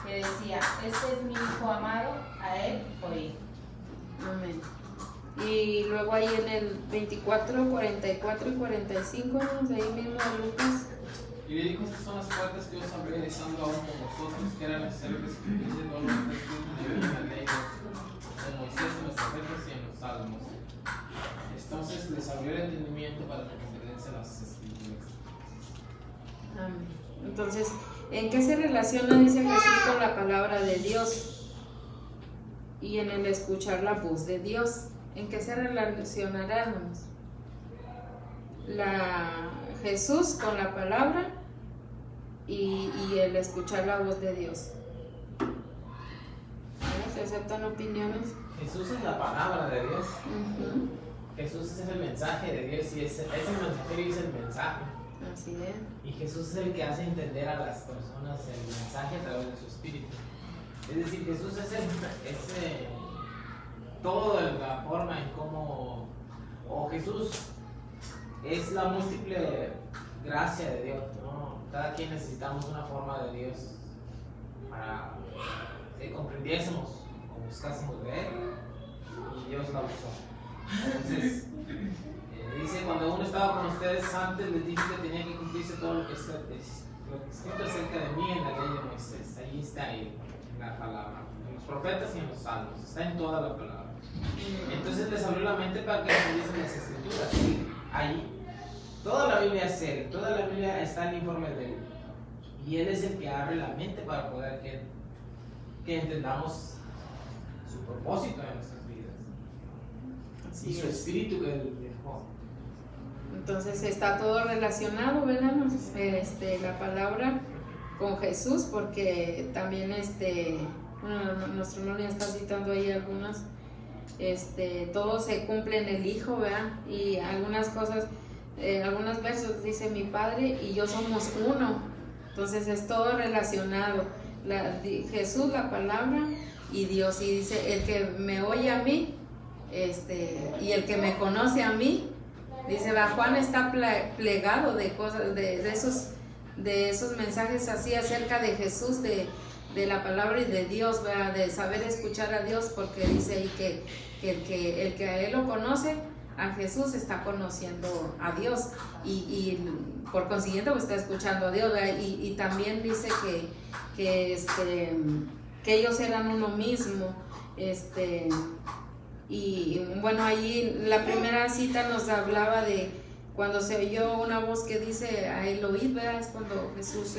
que decía, este es mi Hijo amado, a él oí. Amén. Y luego ahí en el 24, 44 y 45, de ahí mismo de Lucas. Y le dijo, estas son las puertas que os abriré estando aún con vosotros, que era necesario que se cumpliese todo lo que está escrito en la ley de Moisés, en los profetas y en los salmos. Entonces les abrió el entendimiento para que comprendiesen las escrituras. Amén. Entonces, ¿en qué se relaciona, dice Jesús, con la palabra de Dios? Y en el escuchar la voz de Dios. ¿En qué se relacionará, hermanos? Jesús con la palabra y el escuchar la voz de Dios. ¿Se aceptan opiniones? Jesús es la palabra de Dios. Jesús es el mensaje de Dios y es el mensajero y es el mensaje. Así es. Y Jesús es el que hace entender a las personas el mensaje a través de su espíritu. Es decir, Jesús es toda la forma en cómo, o Jesús es la múltiple gracia de Dios, ¿no? Cada quien necesitamos una forma de Dios para que comprendiésemos o buscásemos de Él, y Dios la usó. Entonces, dice, cuando uno estaba con ustedes antes, les dije que tenía que cumplirse todo lo que está escrito acerca de mí en la ley de Moisés. Ahí está en la palabra, en los profetas y en los salmos, está en toda la palabra. Entonces les abrió la mente para que entendiesen las escrituras. Ahí, toda la Biblia es Él, toda la Biblia está en el informe de Él. Y Él es el que abre la mente para poder que entendamos su propósito en nuestras vidas. Así Y su es. espíritu que Él dejó. Entonces está todo relacionado, ¿verdad? La palabra con Jesús, porque también nuestro hermano ya está citando ahí algunas, todo se cumple en el Hijo, ¿verdad? Y algunas cosas, algunos versos dice mi Padre y yo somos uno. Entonces es todo relacionado. Jesús, la palabra y Dios. Y dice, el que me oye a mí, y el que me conoce a mí, dice, Juan está plegado de cosas, de esos mensajes así acerca de Jesús, de la palabra y de Dios, ¿verdad? De saber escuchar a Dios, porque dice ahí que el que a Él lo conoce, a Jesús, está conociendo a Dios y por consiguiente pues está escuchando a Dios, ¿verdad? Y también dice que ellos eran uno mismo, y bueno, allí la primera cita nos hablaba de cuando se oyó una voz que dice a Elohim, ¿verdad? Es cuando Jesús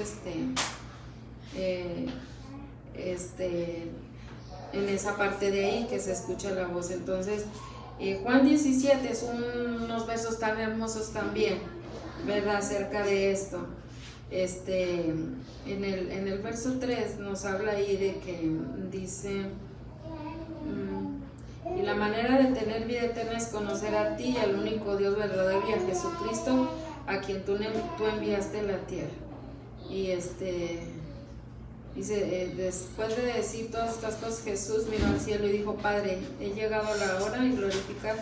en esa parte de ahí que se escucha la voz. Entonces Juan 17 es unos versos tan hermosos también, ¿verdad? Acerca de esto. En el verso 3 nos habla ahí de que dice, y la manera de tener vida eterna es conocer a ti, al único Dios verdadero, y a Jesucristo, a quien tú enviaste a la tierra. Y dice, después de decir todas estas cosas, Jesús miró al cielo y dijo, Padre, he llegado la hora y glorificar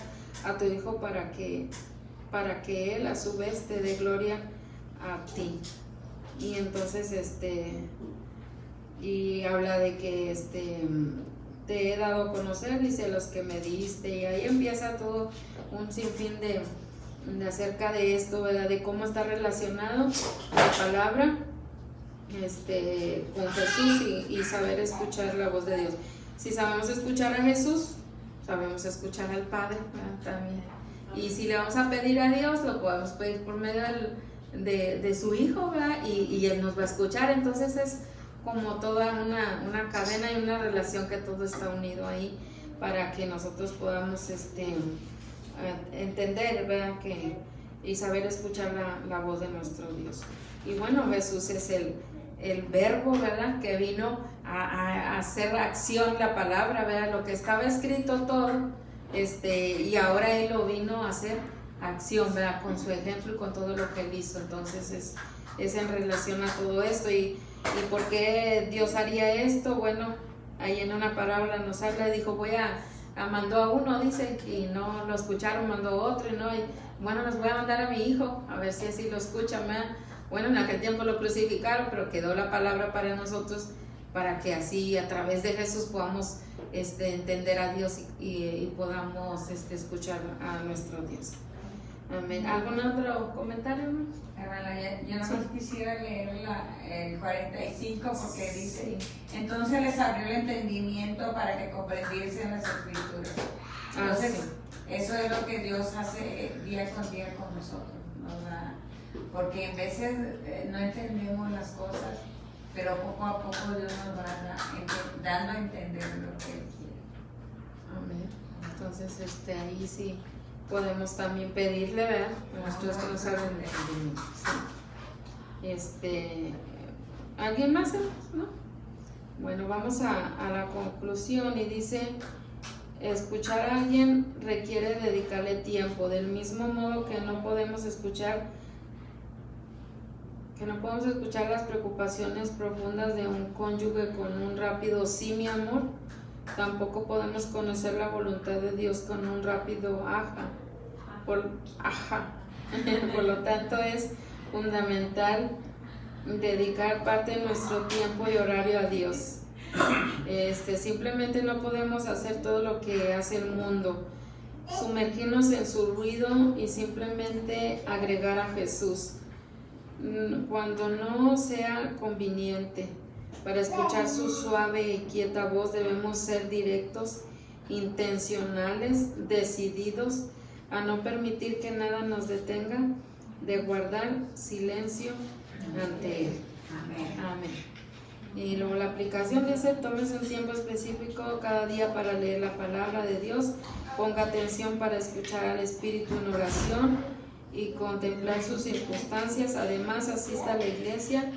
a tu Hijo para que Él a su vez te dé gloria a ti. Y entonces y habla de que te he dado a conocer, dice, los que me diste, y ahí empieza todo un sinfín de acerca de esto, ¿verdad? De cómo está relacionado la palabra con Jesús y saber escuchar la voz de Dios. Si sabemos escuchar a Jesús, sabemos escuchar al Padre, ¿verdad? También. Y si le vamos a pedir a Dios, lo podemos pedir por medio de su Hijo, ¿verdad? Y Él nos va a escuchar. Entonces es como toda una cadena y una relación que todo está unido ahí para que nosotros podamos entender, ¿verdad? Y saber escuchar la voz de nuestro Dios. Y bueno, Jesús es el verbo, ¿verdad? Que vino a hacer acción la palabra, ¿verdad? Lo que estaba escrito todo, y ahora Él lo vino a hacer acción, ¿verdad? Con su ejemplo y con todo lo que Él hizo. Entonces es en relación a todo esto. ¿Y por qué Dios haría esto? Bueno, ahí en una parábola nos habla, dijo, mandó a uno, dice, y no lo escucharon, mandó a otro, y bueno, los voy a mandar a mi hijo, a ver si así lo escuchan, ¿verdad? Bueno, en aquel tiempo lo crucificaron, pero quedó la palabra para nosotros, para que así a través de Jesús podamos entender a Dios y podamos escuchar a nuestro Dios. Amén. ¿Algún otro comentario? Hermana, yo no quisiera leer el 45 porque dice, entonces les abrió el entendimiento para que comprendiesen las escrituras. Entonces, eso es lo que Dios hace día con día con nosotros, ¿verdad? Porque en veces no entendemos las cosas, pero poco a poco Dios nos va dando a entender lo que Él quiere. Amén. Entonces, ahí sí podemos también pedirle, ¿verdad? A nuestros que nos abren el entendimiento. ¿Alguien más, no? Bueno, vamos a la conclusión y dice, escuchar a alguien requiere dedicarle tiempo, del mismo modo que no podemos escuchar las preocupaciones profundas de un cónyuge con un rápido sí, mi amor. Tampoco podemos conocer la voluntad de Dios con un rápido ajá. Por lo tanto, es fundamental dedicar parte de nuestro tiempo y horario a Dios. Simplemente no podemos hacer todo lo que hace el mundo, sumergirnos en su ruido y simplemente agregar a Jesús cuando no sea conveniente. Para escuchar su suave y quieta voz debemos ser directos, intencionales, decididos a no permitir que nada nos detenga de guardar silencio ante Él. Amén. Y luego la aplicación dice, tómese un tiempo específico cada día para leer la palabra de Dios, ponga atención para escuchar al Espíritu en oración y contemplar sus circunstancias. Además, asista a la iglesia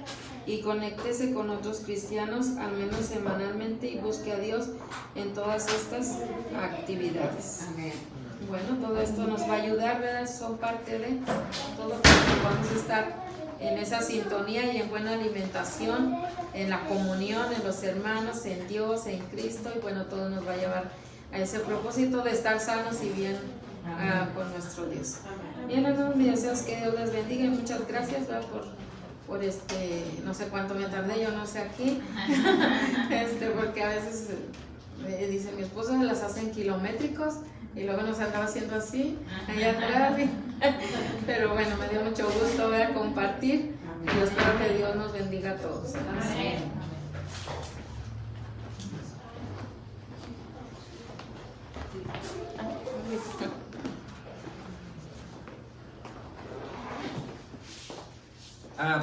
y conéctese con otros cristianos al menos semanalmente y busque a Dios en todas estas actividades. Amén. Bueno, todo esto nos va a ayudar, ¿verdad? Son parte de todo para que vamos a estar en esa sintonía y en buena alimentación, en la comunión, en los hermanos, en Dios, en Cristo, y bueno, todo nos va a llevar a ese propósito de estar sanos y bien con nuestro Dios. Bien, hermanos, mi deseo es que Dios les bendiga y muchas gracias, ¿verdad? por no sé cuánto me tardé, yo no sé aquí, porque a veces dice mi esposo se las hacen kilométricos y luego nos andaba haciendo así, allá atrás, pero bueno, me dio mucho gusto ver compartir y yo espero que Dios nos bendiga a todos. Amén.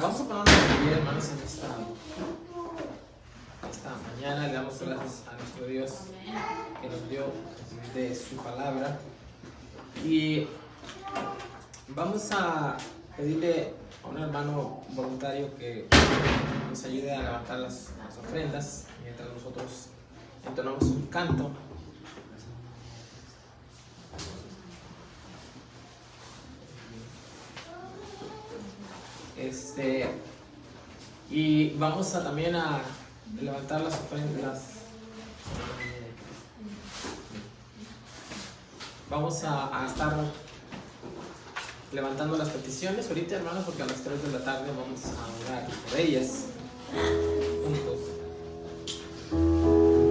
Vamos a ponernos de pie, hermanos, en esta mañana. Le damos gracias a nuestro Dios que nos dio de su palabra. Y vamos a pedirle a un hermano voluntario que nos ayude a levantar las ofrendas mientras nosotros entonamos un canto. Y vamos a también a levantar las ofrendas. Vamos a estar levantando las peticiones ahorita, hermanos, porque a las 3 de la tarde vamos a orar por ellas juntos.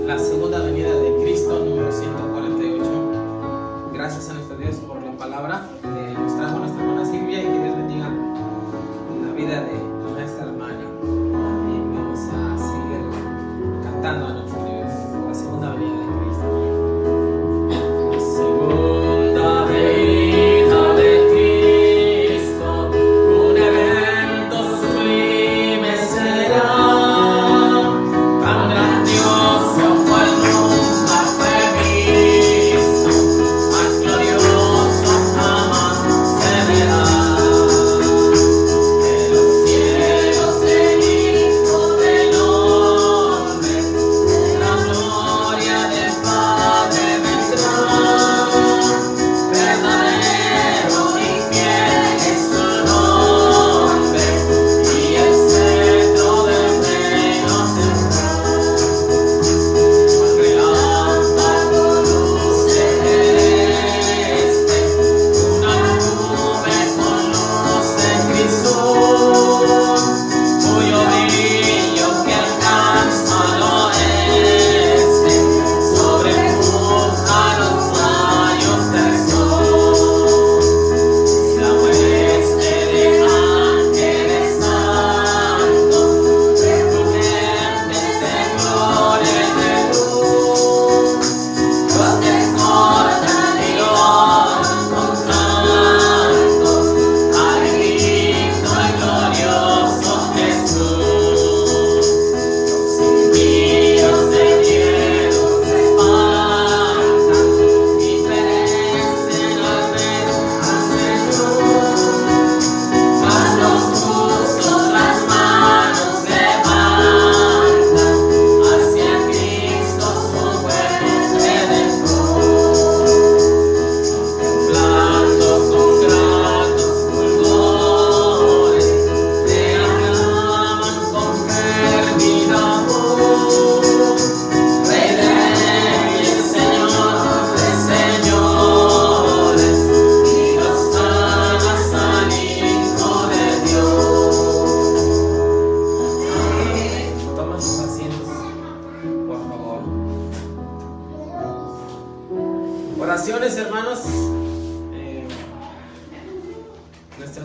La segunda venida de Cristo, número 148. Gracias a nuestro Dios por la palabra que nos trajo nuestra hermana Silvia, y que Dios bendiga la vida de nuestra hermana.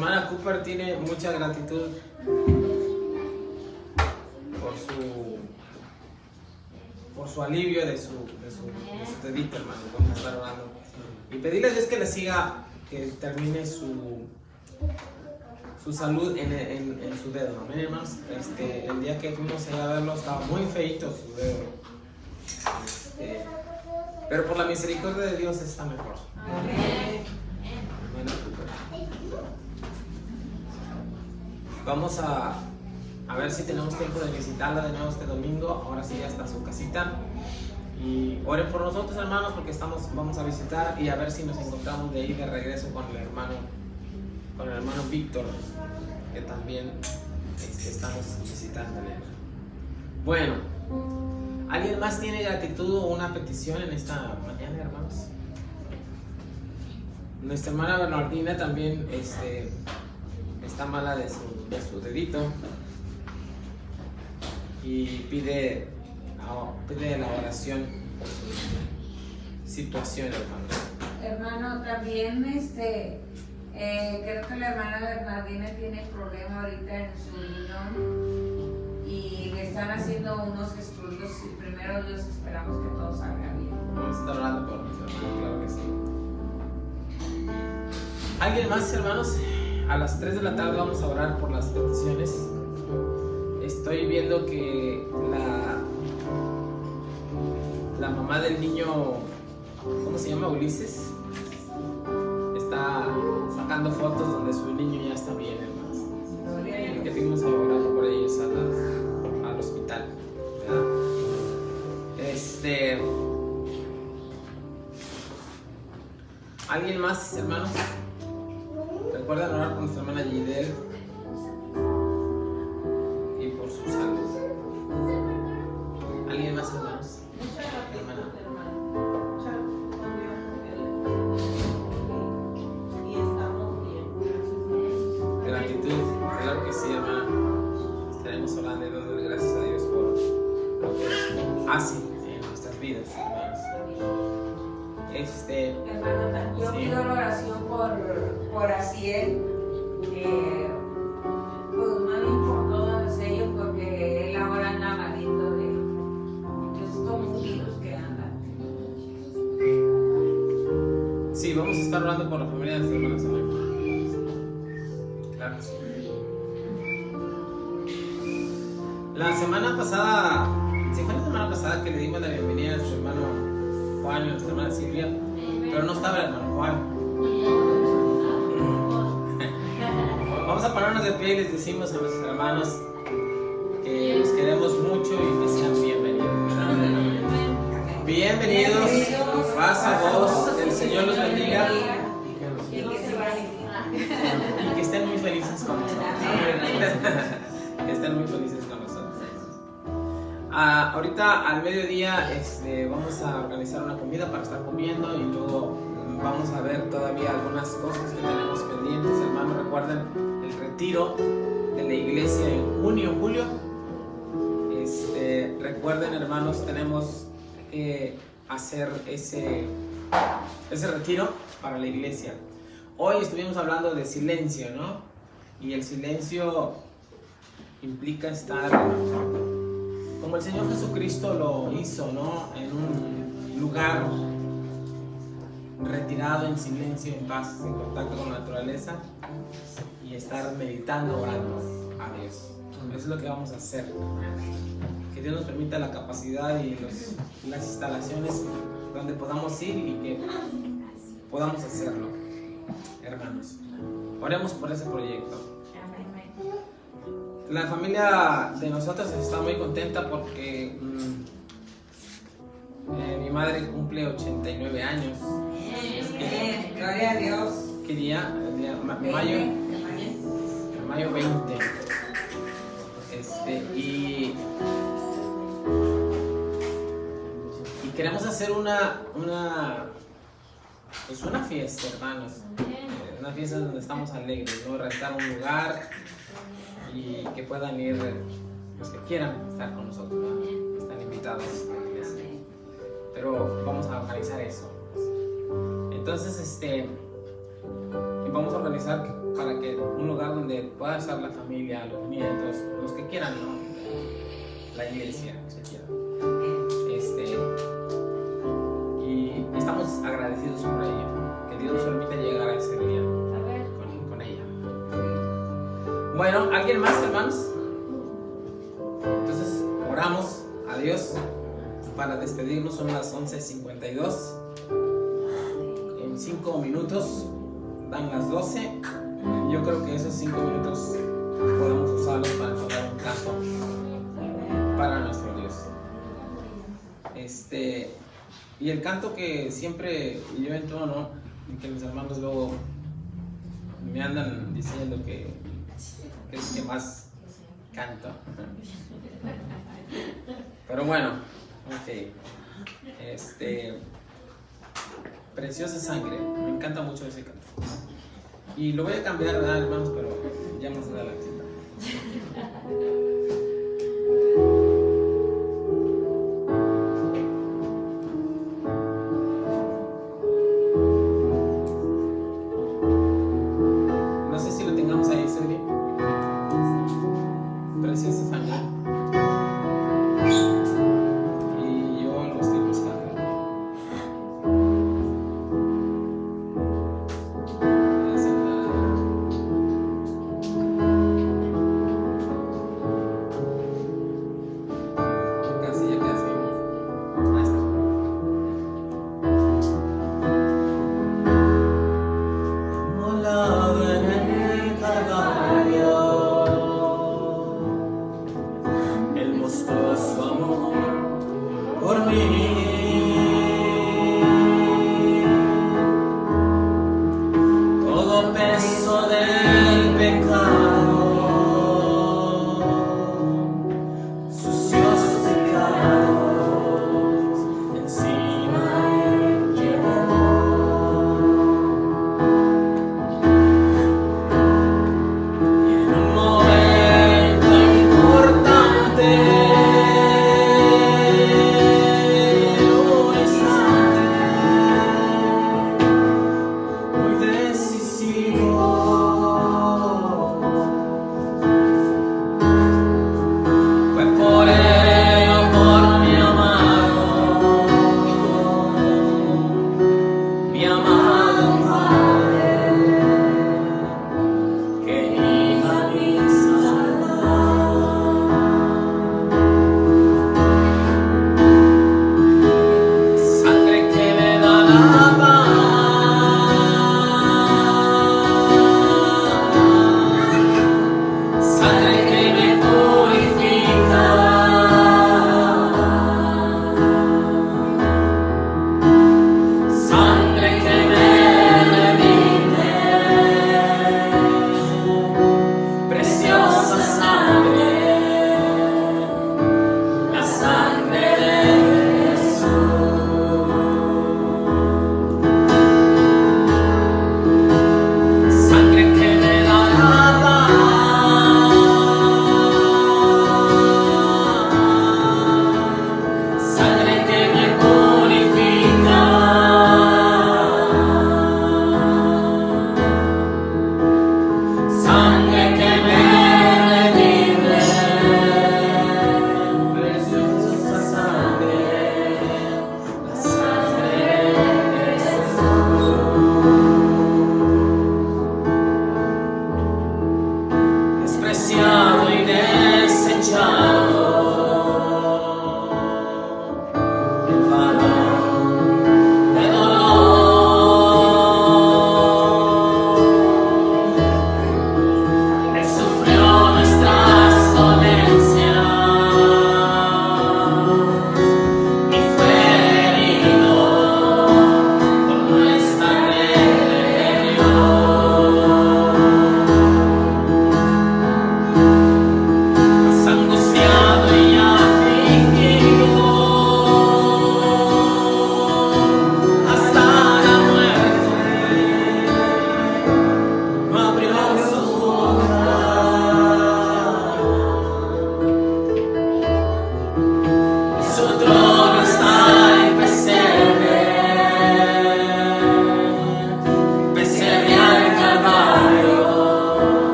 hermana Cooper tiene mucha gratitud por su alivio de su dedito, hermano. Vamos a estar orando. Y pedirle a Dios que le siga, que termine su salud en su dedo. Amén, hermanos. El día que fuimos allá a verlo estaba muy feito su dedo. Pero por la misericordia de Dios está mejor. Amén. Vamos a ver si tenemos tiempo de visitarla de nuevo este domingo. Ahora sí ya está su casita. Y oren por nosotros, hermanos, porque vamos a visitar y a ver si nos encontramos de ahí de regreso con el hermano Víctor, que también estamos visitándole. Bueno, ¿alguien más tiene gratitud o una petición en esta mañana, hermanos? Nuestra hermana Bernardina también está mala de su dedito y pide la oración por su situación, Hermano, también creo que la hermana Bernardina tiene problema ahorita en su riñón y le están haciendo unos estudios y primero Dios esperamos que todo salga bien. Vamos a estar orando por mis hermanos, claro que sí. ¿Alguien más, hermanos? A las 3 de la tarde vamos a orar por las peticiones. Estoy viendo que la mamá del niño, ¿cómo se llama? Ulises, está sacando fotos donde su niño ya está bien, hermanos. Que fuimos a orar por ellos al hospital, ¿verdad? ¿Alguien más, hermanos? Recuerden orar por nuestra hermana Gidel y por su salud. ¿Alguien más, hermanos? Hermana. Gratitud, claro que sí, hermana. Estaremos orando y dando gracias a Dios por lo que hace en nuestras vidas, hermanos. Hermano, yo pido la oración por Asiel, pues más bien por todos ellos, porque él ahora anda malito de estos virus que andan. Sí, vamos a estar orando por la familia de nuestros hermanos hoy. Claro que sí. La semana pasada, sí fue la semana pasada que le dimos la bienvenida a nuestro hermano Juan y a nuestra hermana Silvia, pero no estaba el hermano Juan. Vamos a ponernos de pie y les decimos a nuestros hermanos que los queremos mucho y que sean bienvenidos. Bienvenidos, paz a vos, que el Señor los bendiga y que estén muy felices con nosotros. Que estén muy felices con nosotros. Ahorita al mediodía vamos a organizar una comida para estar comiendo y luego vamos a ver todavía algunas cosas que tenemos pendientes. Hermanos, recuerden el retiro de la iglesia en julio. Recuerden, hermanos, tenemos que hacer ese retiro para la iglesia. Hoy estuvimos hablando de silencio, ¿no? Y el silencio implica estar como el Señor Jesucristo lo hizo, ¿no? En un lugar retirado, en silencio, en paz, en contacto con la naturaleza y estar meditando, orando a Dios. Eso es lo que vamos a hacer. Que Dios nos permita la capacidad y las instalaciones donde podamos ir y que podamos hacerlo, hermanos. Oremos por ese proyecto. La familia de nosotros está muy contenta porque mi madre cumple 89 años. Gloria a Dios. ¿Qué día? Mayo 20. Y queremos hacer una fiesta, hermanos. Una fiesta donde estamos alegres, ¿no? Rentar un lugar y que puedan ir los que quieran estar con nosotros, ¿no? Están invitados a la iglesia. Pero vamos a organizar eso. Entonces, vamos a organizar para que un lugar donde pueda estar la familia, los nietos, los que quieran, ¿no? La iglesia, si quieran. Y estamos agradecidos por ella, que Dios nos permite llegar a ese día con ella. Bueno, ¿alguien más, hermanos? Entonces, oramos a Dios para despedirnos. Son las 11:52. En 5 minutos dan las 12. Yo creo que esos 5 minutos podemos usarlos para entonar un canto para nuestro Dios. Y el canto que siempre yo entono y que mis hermanos luego me andan diciendo que es el que más canto. Pero bueno, ok. Preciosa sangre. Me encanta mucho ese canto. Y lo voy a cambiar, ¿verdad, hermanos? Pero ya más adelante. No sé si lo tengamos ahí, Sergio. Preciosa sangre. Y yo lo estoy buscando.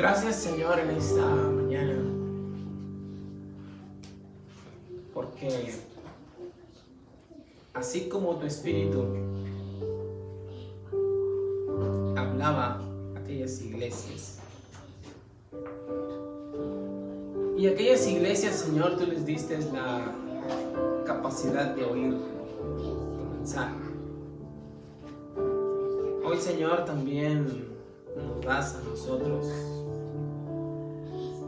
Gracias, Señor, en esta mañana, porque así como tu Espíritu hablaba a aquellas iglesias, y aquellas iglesias, Señor, tú les diste la capacidad de oír tu mensaje. Hoy, Señor, también nos das a nosotros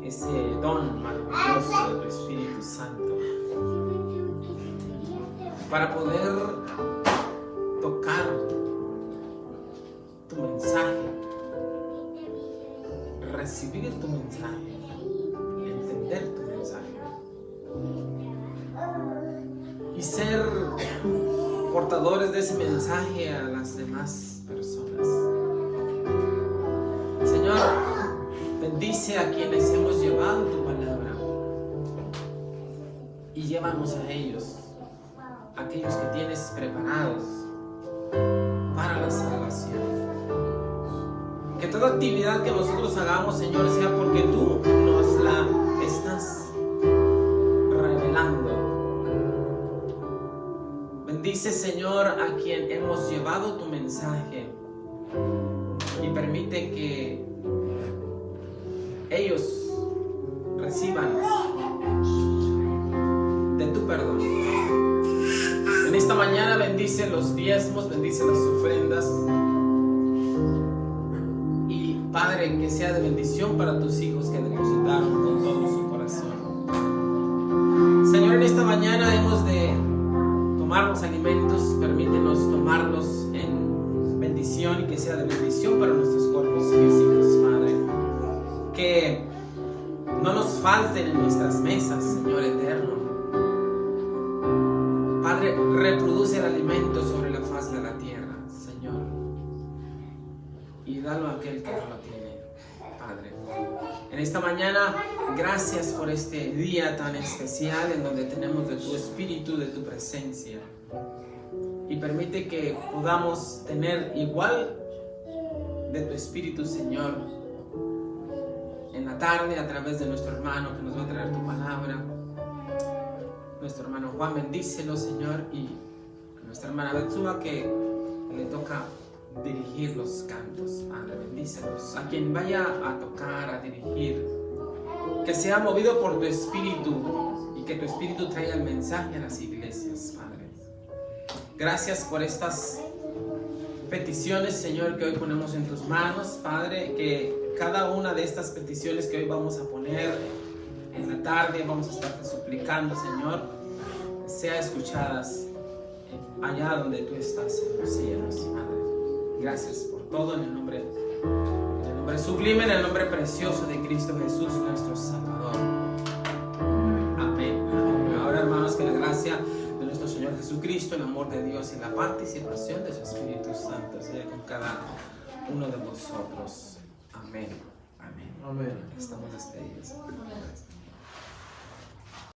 ese don maravilloso de tu Espíritu Santo para poder tocar tu mensaje, recibir tu mensaje, entender tu mensaje y ser portadores de ese mensaje a las demás personas. Señor, bendice a quienes hemos llevado tu palabra y llévanos a ellos, aquellos que tienes preparados para la salvación. Que toda actividad que nosotros hagamos, Señor, sea porque tú nos la estás revelando. Bendice, Señor, a quien hemos llevado tu mensaje y permite que ellos reciban de tu perdón. En esta mañana bendice los diezmos, bendice las ofrendas. Y Padre, que sea de bendición para tus hijos que depositaron con todo su corazón. Señor, en esta mañana hemos de tomar los alimentos, permítenos tomarlos en bendición y que sea de bendición para nuestros cuerpos físicos, Padre. Que no nos falten en nuestras mesas, Señor eterno. Padre, reproduce el alimento sobre la faz de la tierra, Señor, y dalo a aquel que no lo tiene, Padre. En esta mañana, gracias por este día tan especial en donde tenemos de tu Espíritu, de tu presencia, y permite que podamos tener igual de tu Espíritu, Señor, en la tarde a través de nuestro hermano que nos va a traer tu palabra. Nuestro hermano Juan, bendícelo, Señor, y a nuestra hermana Betsúa que le toca dirigir los cantos. Padre, bendícelos. A quien vaya a tocar, a dirigir, que sea movido por tu Espíritu y que tu Espíritu traiga el mensaje a las iglesias, Padre. Gracias por estas peticiones, Señor, que hoy ponemos en tus manos, Padre, que cada una de estas peticiones que hoy vamos a poner en la tarde, vamos a estar suplicando, Señor, sea escuchadas allá donde tú estás en los cielos, Padre. Gracias por todo en el nombre sublime, en el nombre precioso de Cristo Jesús, nuestro Salvador. Amén. Ahora, hermanos, que la gracia de nuestro Señor Jesucristo, el amor de Dios y la participación de su Espíritu Santo sea con cada uno de vosotros. Amén. Amén. Amén. Estamos despedidos.